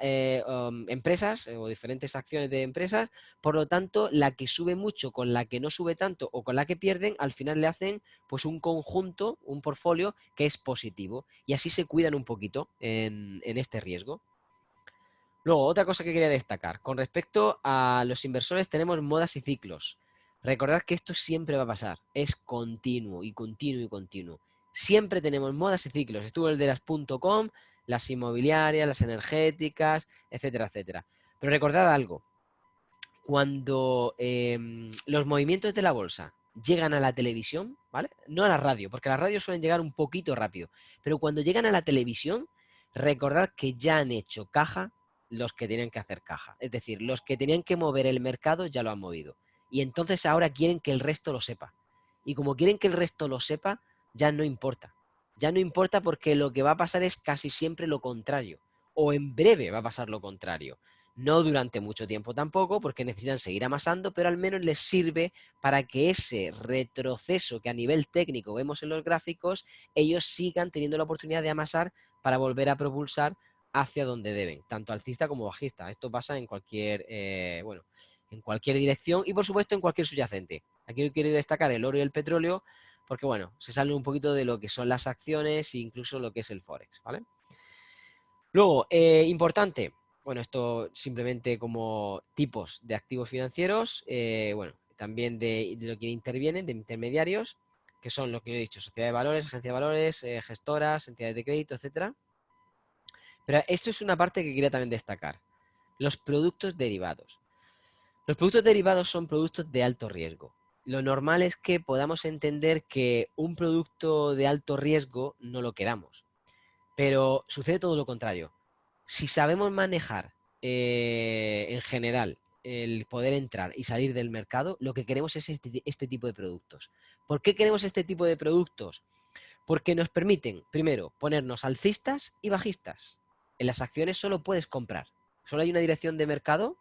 empresas o diferentes acciones de empresas, por lo tanto, la que sube mucho con la que no sube tanto o con la que pierden, al final le hacen pues un conjunto, un portfolio que es positivo y así se cuidan un poquito en este riesgo. Luego, otra cosa que quería destacar, con respecto a los inversores tenemos modas y ciclos. Recordad que esto siempre va a pasar, es continuo y continuo y continuo. Siempre tenemos modas y ciclos. Estuvo el de las .com, las inmobiliarias, las energéticas, etcétera, etcétera. Pero recordad algo, cuando los movimientos de la bolsa llegan a la televisión, ¿vale? No a la radio, porque a la radio suelen llegar un poquito rápido, pero cuando llegan a la televisión, recordad que ya han hecho caja los que tenían que hacer caja. Es decir, los que tenían que mover el mercado ya lo han movido. Y entonces ahora quieren que el resto lo sepa. Y como quieren que el resto lo sepa, ya no importa. Ya no importa porque lo que va a pasar es casi siempre lo contrario. O en breve va a pasar lo contrario. No durante mucho tiempo tampoco, porque necesitan seguir amasando, pero al menos les sirve para que ese retroceso que a nivel técnico vemos en los gráficos, ellos sigan teniendo la oportunidad de amasar para volver a propulsar hacia donde deben, tanto alcista como bajista. Esto pasa en cualquier, bueno, en cualquier dirección y por supuesto en cualquier subyacente. Aquí quiero destacar el oro y el petróleo, porque bueno, se sale un poquito de lo que son las acciones e incluso lo que es el Forex, ¿vale? Luego, importante, bueno, esto simplemente como tipos de activos financieros, bueno, también de lo que intervienen, de intermediarios, que son lo que yo he dicho, sociedades de valores, agencias de valores, gestoras, entidades de crédito, etcétera. Pero esto es una parte que quería también destacar, los productos derivados. Los productos derivados son productos de alto riesgo. Lo normal es que podamos entender que un producto de alto riesgo no lo queramos, pero sucede todo lo contrario. Si sabemos manejar en general el poder entrar y salir del mercado, lo que queremos es este tipo de productos. ¿Por qué queremos este tipo de productos? Porque nos permiten, primero, ponernos alcistas y bajistas. En las acciones solo puedes comprar. Solo hay una dirección de mercado,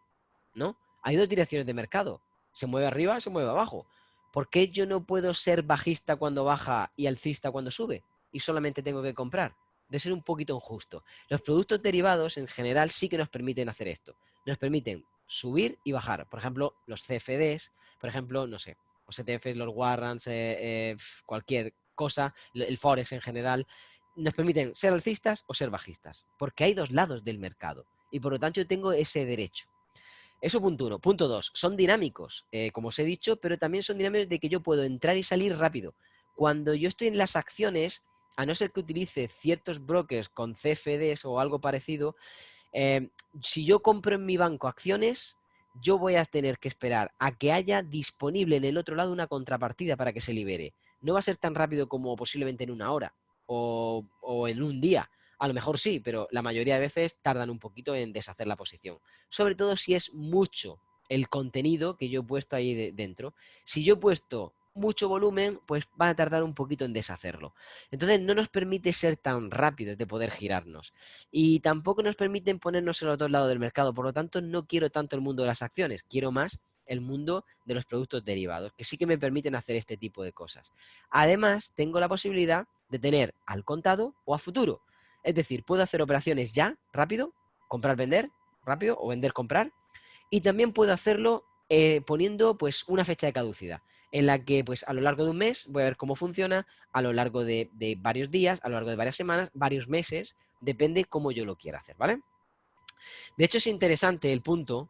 ¿no? Hay dos direcciones de mercado. Se mueve arriba, se mueve abajo. ¿Por qué yo no puedo ser bajista cuando baja y alcista cuando sube? Y solamente tengo que comprar. De ser un poquito injusto. Los productos derivados en general sí que nos permiten hacer esto. Nos permiten subir y bajar. Por ejemplo, los CFDs, por ejemplo, no sé, los ETFs, los warrants, cualquier cosa, el Forex en general, nos permiten ser alcistas o ser bajistas. Porque hay dos lados del mercado. Y por lo tanto yo tengo ese derecho. Eso punto uno. Punto dos, son dinámicos, como os he dicho, pero también son dinámicos de que yo puedo entrar y salir rápido. Cuando yo estoy en las acciones, a no ser que utilice ciertos brokers con CFDs o algo parecido, si yo compro en mi banco acciones, yo voy a tener que esperar a que haya disponible en el otro lado una contrapartida para que se libere. No va a ser tan rápido como posiblemente en una hora o en un día. A lo mejor sí, pero la mayoría de veces tardan un poquito en deshacer la posición. Sobre todo si es mucho el contenido que yo he puesto ahí dentro. Si yo he puesto mucho volumen, pues va a tardar un poquito en deshacerlo. Entonces no nos permite ser tan rápidos de poder girarnos. Y tampoco nos permiten ponernos en los dos lados del mercado. Por lo tanto, no quiero tanto el mundo de las acciones, quiero más el mundo de los productos derivados, que sí que me permiten hacer este tipo de cosas. Además, tengo la posibilidad de tener al contado o a futuro. Es decir, puedo hacer operaciones ya, rápido, comprar, vender, rápido, o vender, comprar. Y también puedo hacerlo poniendo pues una fecha de caducidad en la que pues a lo largo de un mes voy a ver cómo funciona, a lo largo de varios días, a lo largo de varias semanas, varios meses, depende cómo yo lo quiera hacer, ¿vale? De hecho, es interesante el punto,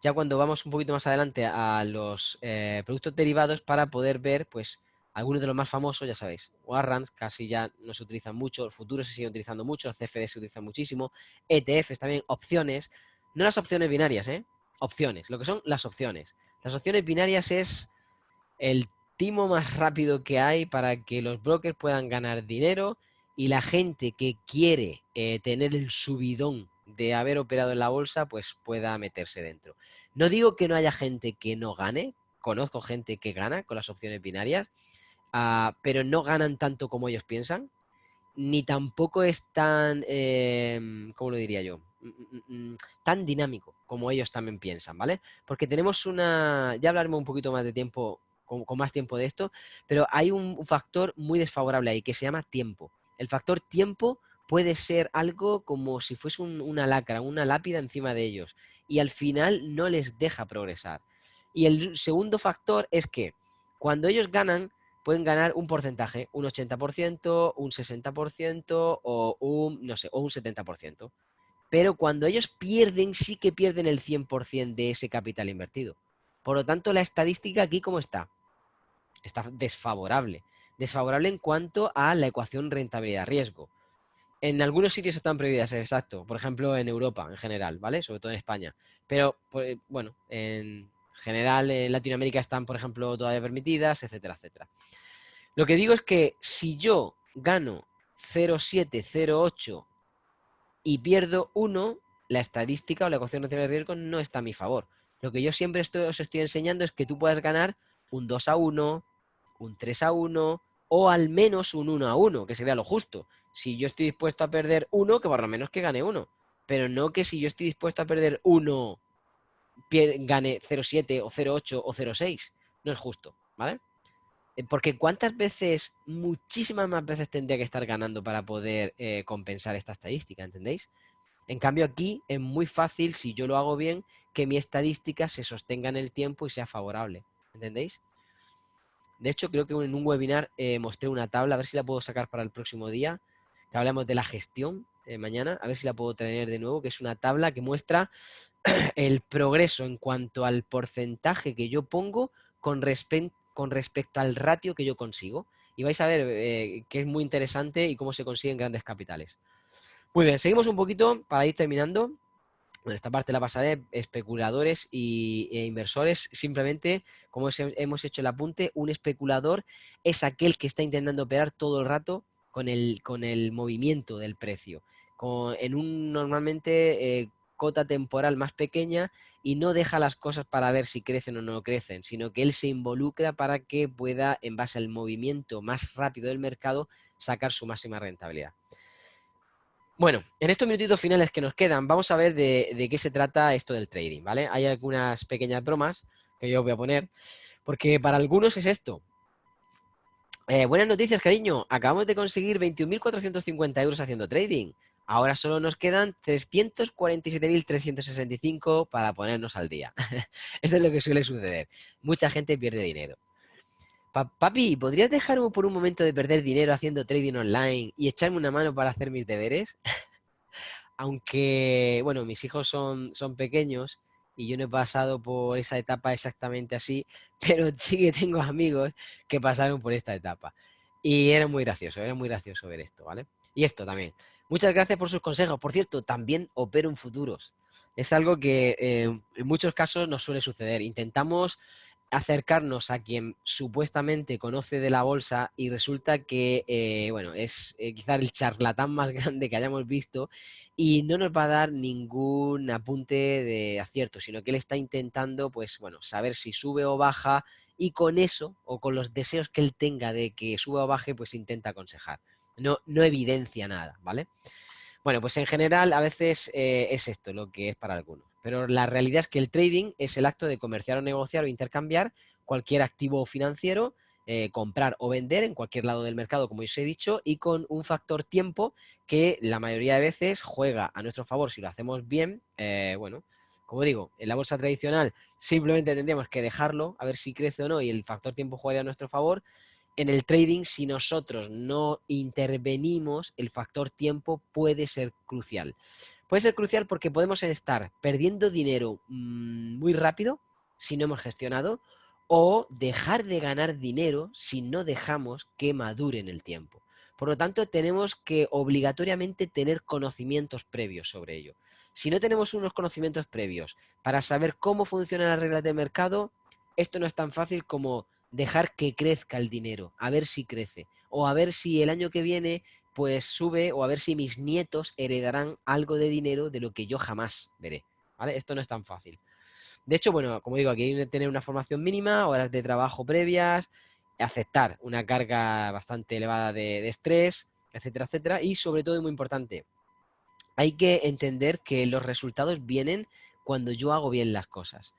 ya cuando vamos un poquito más adelante a los productos derivados, para poder ver, pues, algunos de los más famosos, ya sabéis, warrants casi ya no se utilizan mucho, los futuros se siguen utilizando mucho, los CFD se utilizan muchísimo, ETFs también, opciones, no las opciones binarias, opciones, lo que son las opciones. Las opciones binarias es el timo más rápido que hay para que los brokers puedan ganar dinero y la gente que quiere tener el subidón de haber operado en la bolsa, pues pueda meterse dentro. No digo que no haya gente que no gane, conozco gente que gana con las opciones binarias, pero no ganan tanto como ellos piensan, ni tampoco es tan, ¿cómo lo diría yo? Tan dinámico como ellos también piensan, ¿vale? Porque tenemos ya hablaremos un poquito más de tiempo, con más tiempo de esto, pero hay un factor muy desfavorable ahí que se llama tiempo. El factor tiempo puede ser algo como si fuese una lacra, una lápida encima de ellos, y al final no les deja progresar. Y el segundo factor es que cuando ellos ganan, pueden ganar un porcentaje, un 80%, un 60% o no sé, o un 70%. Pero cuando ellos pierden, sí que pierden el 100% de ese capital invertido. Por lo tanto, la estadística aquí, ¿cómo está? Está desfavorable. Desfavorable en cuanto a la ecuación rentabilidad-riesgo. En algunos sitios están prohibidas, exacto. Por ejemplo, en Europa en general, ¿vale? Sobre todo en España. Pero, bueno, en general en Latinoamérica están, por ejemplo, todavía permitidas, etcétera, etcétera. Lo que digo es que si yo gano 0,7, 0,8 y pierdo 1, la estadística o la ecuación nacional de riesgo no está a mi favor. Lo que yo siempre os estoy enseñando es que tú puedas ganar un 2-1, un 3-1 o al menos un 1-1, que sería lo justo. Si yo estoy dispuesto a perder 1, que por lo menos que gane 1. Pero no que si yo estoy dispuesto a perder 1, gane 0,7 o 0,8 o 0,6. No es justo, ¿vale? Porque ¿cuántas veces, muchísimas más veces tendría que estar ganando para poder compensar esta estadística, ¿entendéis? En cambio aquí es muy fácil, si yo lo hago bien, que mi estadística se sostenga en el tiempo y sea favorable, ¿entendéis? De hecho, creo que en un webinar mostré una tabla, a ver si la puedo sacar para el próximo día, que hablamos de la gestión mañana, a ver si la puedo traer de nuevo, que es una tabla que muestra el progreso en cuanto al porcentaje que yo pongo con respecto al ratio que yo consigo. Y vais a ver que es muy interesante y cómo se consiguen grandes capitales. Muy bien, seguimos un poquito para ir terminando. Bueno, esta parte la pasaré, especuladores e inversores. Simplemente, como hemos hecho el apunte, un especulador es aquel que está intentando operar todo el rato con el movimiento del precio. En un normalmente cota temporal más pequeña y no deja las cosas para ver si crecen o no crecen, sino que él se involucra para que pueda, en base al movimiento más rápido del mercado, sacar su máxima rentabilidad. Bueno, en estos minutitos finales que nos quedan, vamos a ver de qué se trata esto del trading, ¿vale? Hay algunas pequeñas bromas que yo os voy a poner, porque para algunos es esto. Buenas noticias, cariño. Acabamos de conseguir 21.450 euros haciendo trading. Ahora solo nos quedan 347.365 para ponernos al día. Esto es lo que suele suceder. Mucha gente pierde dinero. Papi, ¿podrías dejarme por un momento de perder dinero haciendo trading online y echarme una mano para hacer mis deberes? Aunque, bueno, mis hijos son pequeños y yo no he pasado por esa etapa exactamente así, pero sí que tengo amigos que pasaron por esta etapa. Y era muy gracioso ver esto, ¿vale? Y esto también. Muchas gracias por sus consejos. Por cierto, también opero en futuros. Es algo que en muchos casos nos suele suceder. Intentamos acercarnos a quien supuestamente conoce de la bolsa y resulta que, bueno, es quizá el charlatán más grande que hayamos visto y no nos va a dar ningún apunte de acierto, sino que él está intentando, pues, bueno, saber si sube o baja y con eso o con los deseos que él tenga de que suba o baje, pues intenta aconsejar. No evidencia nada, ¿vale? Bueno, pues en general a veces es esto lo que es para algunos. Pero la realidad es que el trading es el acto de comerciar o negociar o intercambiar cualquier activo financiero, comprar o vender en cualquier lado del mercado, como os he dicho, y con un factor tiempo que la mayoría de veces juega a nuestro favor si lo hacemos bien. Bueno, como digo, en la bolsa tradicional simplemente tendríamos que dejarlo a ver si crece o no y el factor tiempo jugaría a nuestro favor. en el trading, si nosotros no intervenimos, el factor tiempo puede ser crucial. Puede ser crucial porque podemos estar perdiendo dinero muy rápido si no hemos gestionado, o dejar de ganar dinero si no dejamos que madure en el tiempo. Por lo tanto, tenemos que obligatoriamente tener conocimientos previos sobre ello. Si no tenemos unos conocimientos previos para saber cómo funcionan las reglas de mercado, esto no es tan fácil como dejar que crezca el dinero, a ver si crece, o a ver si el año que viene pues sube, o a ver si mis nietos heredarán algo de dinero de lo que yo jamás veré, ¿vale? Esto no es tan fácil. De hecho, bueno, como digo, aquí hay que tener una formación mínima, horas de trabajo previas, aceptar una carga bastante elevada de estrés, etcétera, etcétera, y sobre todo, y muy importante, hay que entender que los resultados vienen cuando yo hago bien las cosas.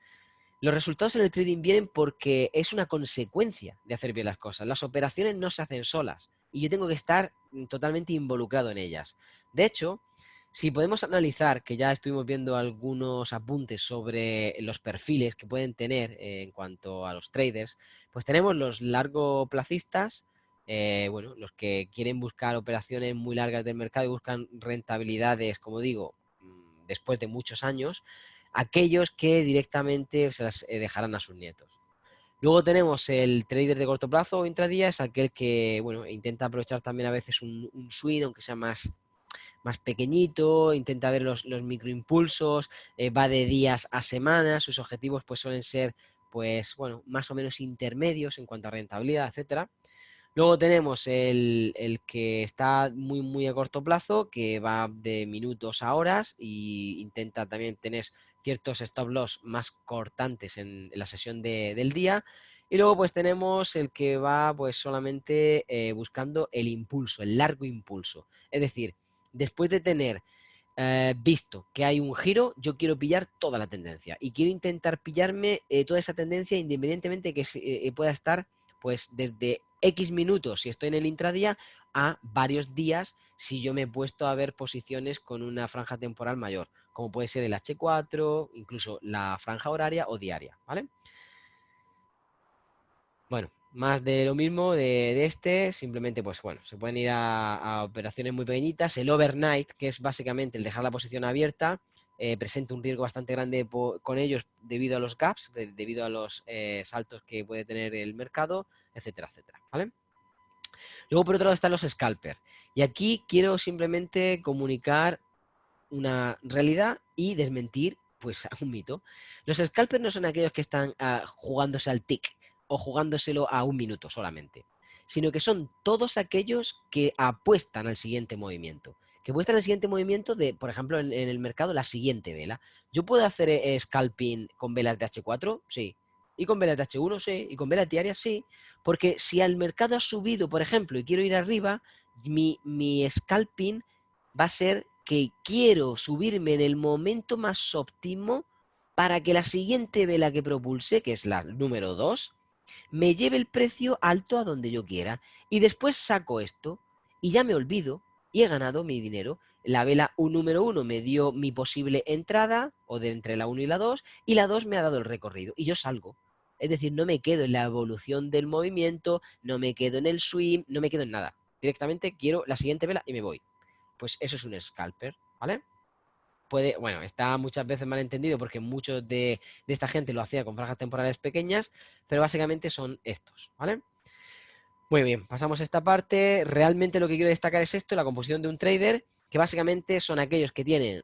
Los resultados en el trading vienen porque es una consecuencia de hacer bien las cosas. Las operaciones no se hacen solas y yo tengo que estar totalmente involucrado en ellas. De hecho, si podemos analizar, que ya estuvimos viendo algunos apuntes sobre los perfiles que pueden tener en cuanto a los traders, pues tenemos los largoplacistas, bueno, los que quieren buscar operaciones muy largas del mercado y buscan rentabilidades, como digo, después de muchos años, aquellos que directamente se las dejarán a sus nietos. Luego tenemos el trader de corto plazo o intradía, es aquel que bueno, intenta aprovechar también a veces un swing, aunque sea más pequeñito, intenta ver los microimpulsos, va de días a semanas, sus objetivos pues suelen ser pues bueno, más o menos intermedios en cuanto a rentabilidad, etcétera. Luego tenemos el que está muy a corto plazo, que va de minutos a horas e intenta también tener ciertos stop loss más cortantes en la sesión del día. Y luego pues tenemos el que va pues solamente buscando el impulso, el largo impulso. Es decir, después de tener visto que hay un giro, yo quiero pillar toda la tendencia y quiero intentar pillarme toda esa tendencia independientemente que pueda estar pues desde X minutos si estoy en el intradía a varios días si yo me he puesto a ver posiciones con una franja temporal mayor, como puede ser el H4, incluso la franja horaria o diaria, ¿vale? Bueno, más de lo mismo de este, simplemente pues bueno, se pueden ir a operaciones muy pequeñitas. El overnight, que es básicamente el dejar la posición abierta, presenta un riesgo bastante grande con ellos debido a los gaps, debido a los saltos que puede tener el mercado, etcétera, etcétera, ¿vale? Luego por otro lado están los scalpers. Y aquí quiero simplemente comunicar una realidad y desmentir pues un mito. Los scalpers no son aquellos que están jugándose al tick o jugándoselo a un minuto solamente, sino que son todos aquellos que apuestan al siguiente movimiento. Que apuestan al siguiente movimiento de, por ejemplo, en el mercado, la siguiente vela. ¿Yo puedo hacer scalping con velas de H4? Sí. ¿Y con velas de H1? Sí. ¿Y con velas diarias? Sí. Porque si al mercado ha subido, por ejemplo, y quiero ir arriba, mi scalping va a ser que quiero subirme en el momento más óptimo para que la siguiente vela que propulse, que es la número 2, me lleve el precio alto a donde yo quiera. Y después saco esto y ya me olvido y he ganado mi dinero. La vela un número 1 me dio mi posible entrada, o de entre la 1 y la 2, y la 2 me ha dado el recorrido. Y yo salgo. Es decir, no me quedo en la evolución del movimiento, no me quedo en el swing, no me quedo en nada. Directamente quiero la siguiente vela y me voy. Pues eso es un scalper, ¿vale? Puede, bueno, está muchas veces mal entendido porque muchos de esta gente lo hacía con franjas temporales pequeñas, pero básicamente son estos, ¿vale? Muy bien, pasamos a esta parte. Realmente lo que quiero destacar es esto, la composición de un trader, que básicamente son aquellos que tienen,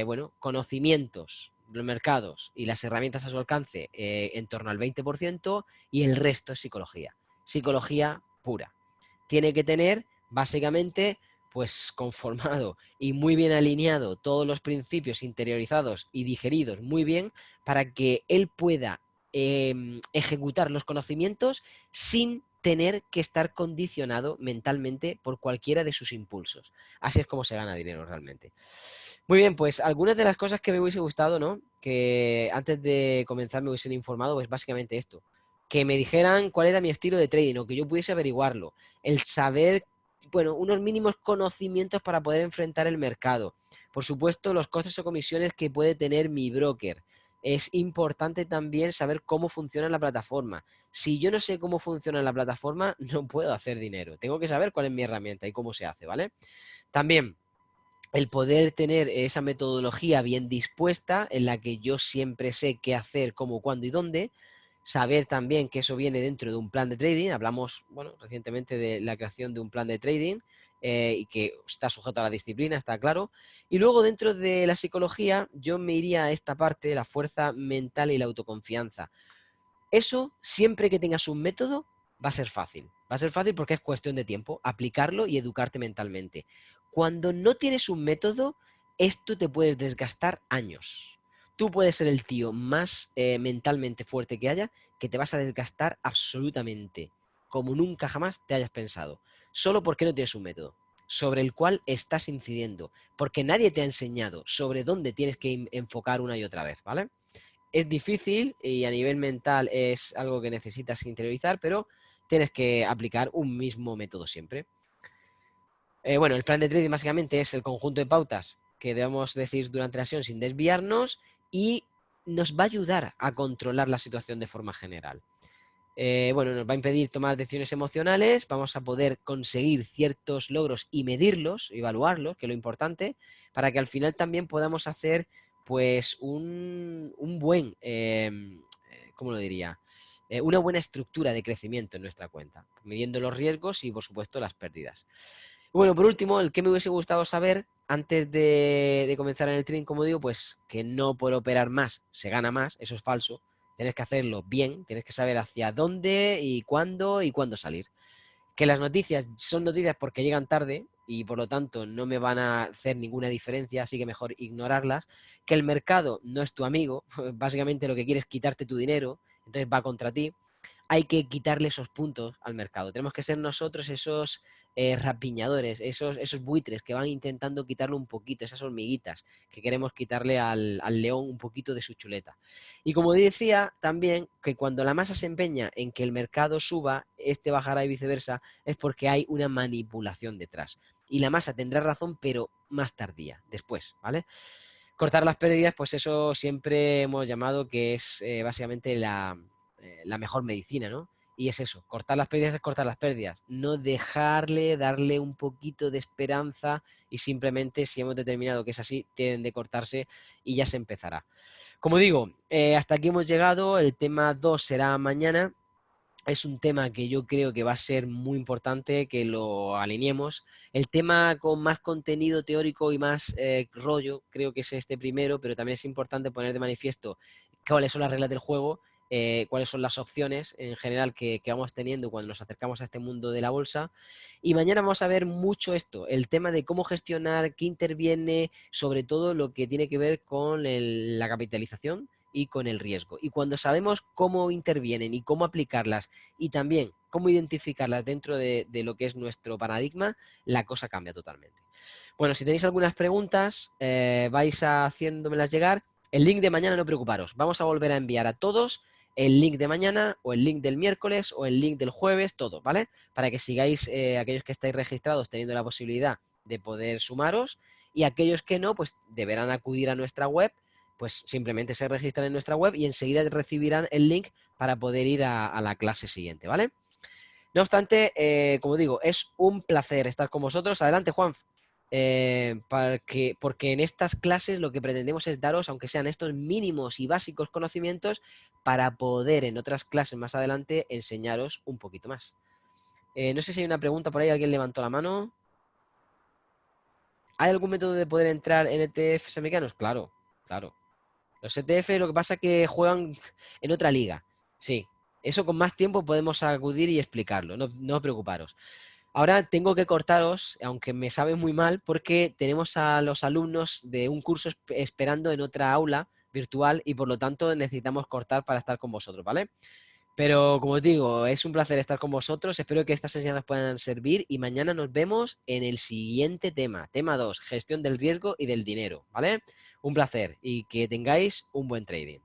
bueno, conocimientos de los mercados y las herramientas a su alcance en torno al 20% y el resto es psicología. Psicología pura. Tiene que tener, básicamente, pues conformado y muy bien alineado todos los principios interiorizados y digeridos muy bien para que él pueda ejecutar los conocimientos sin tener que estar condicionado mentalmente por cualquiera de sus impulsos. Así es como se gana dinero realmente. Muy bien, pues algunas de las cosas que me hubiese gustado, ¿no? Que antes de comenzar me hubiesen informado, pues básicamente esto. Que me dijeran cuál era mi estilo de trading o que yo pudiese averiguarlo. El saber, bueno, unos mínimos conocimientos para poder enfrentar el mercado. Por supuesto, los costes o comisiones que puede tener mi broker. es importante también saber cómo funciona la plataforma. Si yo no sé cómo funciona la plataforma, no puedo hacer dinero. Tengo que saber cuál es mi herramienta y cómo se hace, ¿vale? También el poder tener esa metodología bien dispuesta en la que yo siempre sé qué hacer, cómo, cuándo y dónde. Saber también que eso viene dentro de un plan de trading. Hablamos, bueno, recientemente de la creación de un plan de trading y que está sujeto a la disciplina, está claro. Y luego dentro de la psicología yo me iría a esta parte, la fuerza mental y la autoconfianza. Eso, siempre que tengas un método, va a ser fácil. Va a ser fácil porque es cuestión de tiempo, aplicarlo y educarte mentalmente. Cuando no tienes un método, esto te puede desgastar años. Tú puedes ser el tío más mentalmente fuerte que haya, que te vas a desgastar absolutamente, como nunca jamás te hayas pensado. Solo porque no tienes un método sobre el cual estás incidiendo, porque nadie te ha enseñado sobre dónde tienes que enfocar una y otra vez, ¿vale? Es difícil y a nivel mental es algo que necesitas interiorizar, pero tienes que aplicar un mismo método siempre. Bueno, el plan de trading básicamente es el conjunto de pautas que debemos de seguir durante la sesión sin desviarnos y nos va a ayudar a controlar la situación de forma general. Bueno, nos va a impedir tomar decisiones emocionales, vamos a poder conseguir ciertos logros y medirlos, evaluarlos, que es lo importante, para que al final también podamos hacer pues un buen, ¿cómo lo diría? Una buena estructura de crecimiento en nuestra cuenta, midiendo los riesgos y por supuesto las pérdidas. Bueno, por último, el que me hubiese gustado saber antes de comenzar en el trading, como digo, pues que no por operar más se gana más, eso es falso. Tienes que hacerlo bien, tienes que saber hacia dónde y cuándo salir. Que las noticias son noticias porque llegan tarde y por lo tanto no me van a hacer ninguna diferencia, así que mejor ignorarlas. Que el mercado no es tu amigo, básicamente lo que quiere es quitarte tu dinero, entonces va contra ti. Hay que quitarle esos puntos al mercado. Tenemos que ser nosotros esos rapiñadores, esos buitres que van intentando quitarle un poquito, esas hormiguitas que queremos quitarle al león un poquito de su chuleta. Y como decía, también que cuando la masa se empeña en que el mercado suba, este bajará y viceversa, es porque hay una manipulación detrás. Y la masa tendrá razón, pero más tardía, después, ¿vale? Cortar las pérdidas, pues eso siempre hemos llamado que es básicamente la mejor medicina, ¿no? Y es eso, cortar las pérdidas es cortar las pérdidas, no dejarle, darle un poquito de esperanza y simplemente si hemos determinado que es así, tienen de cortarse y ya se empezará. Como digo, hasta aquí hemos llegado, el tema 2 será mañana, es un tema que yo creo que va a ser muy importante que lo alineemos. El tema con más contenido teórico y más rollo, creo que es este primero, pero también es importante poner de manifiesto cuáles son las reglas del juego, cuáles son las opciones en general que vamos teniendo cuando nos acercamos a este mundo de la bolsa. Y mañana vamos a ver mucho esto, el tema de cómo gestionar, qué interviene, sobre todo lo que tiene que ver con la capitalización y con el riesgo. Y cuando sabemos cómo intervienen y cómo aplicarlas y también cómo identificarlas dentro de lo que es nuestro paradigma, la cosa cambia totalmente. Bueno, si tenéis algunas preguntas, vais haciéndomelas llegar. El link de mañana, no preocuparos. Vamos a volver a enviar a todos el link de mañana o el link del miércoles o el link del jueves, todo, ¿vale? Para que sigáis, aquellos que estáis registrados teniendo la posibilidad de poder sumaros y aquellos que no, pues deberán acudir a nuestra web, pues simplemente se registran en nuestra web y enseguida recibirán el link para poder ir a la clase siguiente, ¿vale? No obstante, como digo, es un placer estar con vosotros. Adelante, Juan. Porque en estas clases lo que pretendemos es daros, aunque sean estos mínimos y básicos conocimientos, para poder en otras clases más adelante enseñaros un poquito más. No sé si hay una pregunta por ahí, alguien levantó la mano. ¿Hay algún método de poder entrar en ETFs americanos? Claro, claro. Los ETF lo que pasa es que juegan en otra liga. Sí, eso con más tiempo podemos acudir y explicarlo, no os preocuparos. Ahora tengo que cortaros, aunque me sabe muy mal, porque tenemos a los alumnos de un curso esperando en otra aula virtual y por lo tanto necesitamos cortar para estar con vosotros, ¿vale? Pero como os digo, es un placer estar con vosotros, espero que estas sesiones puedan servir y mañana nos vemos en el siguiente tema, tema 2, gestión del riesgo y del dinero, ¿vale? Un placer y que tengáis un buen trading.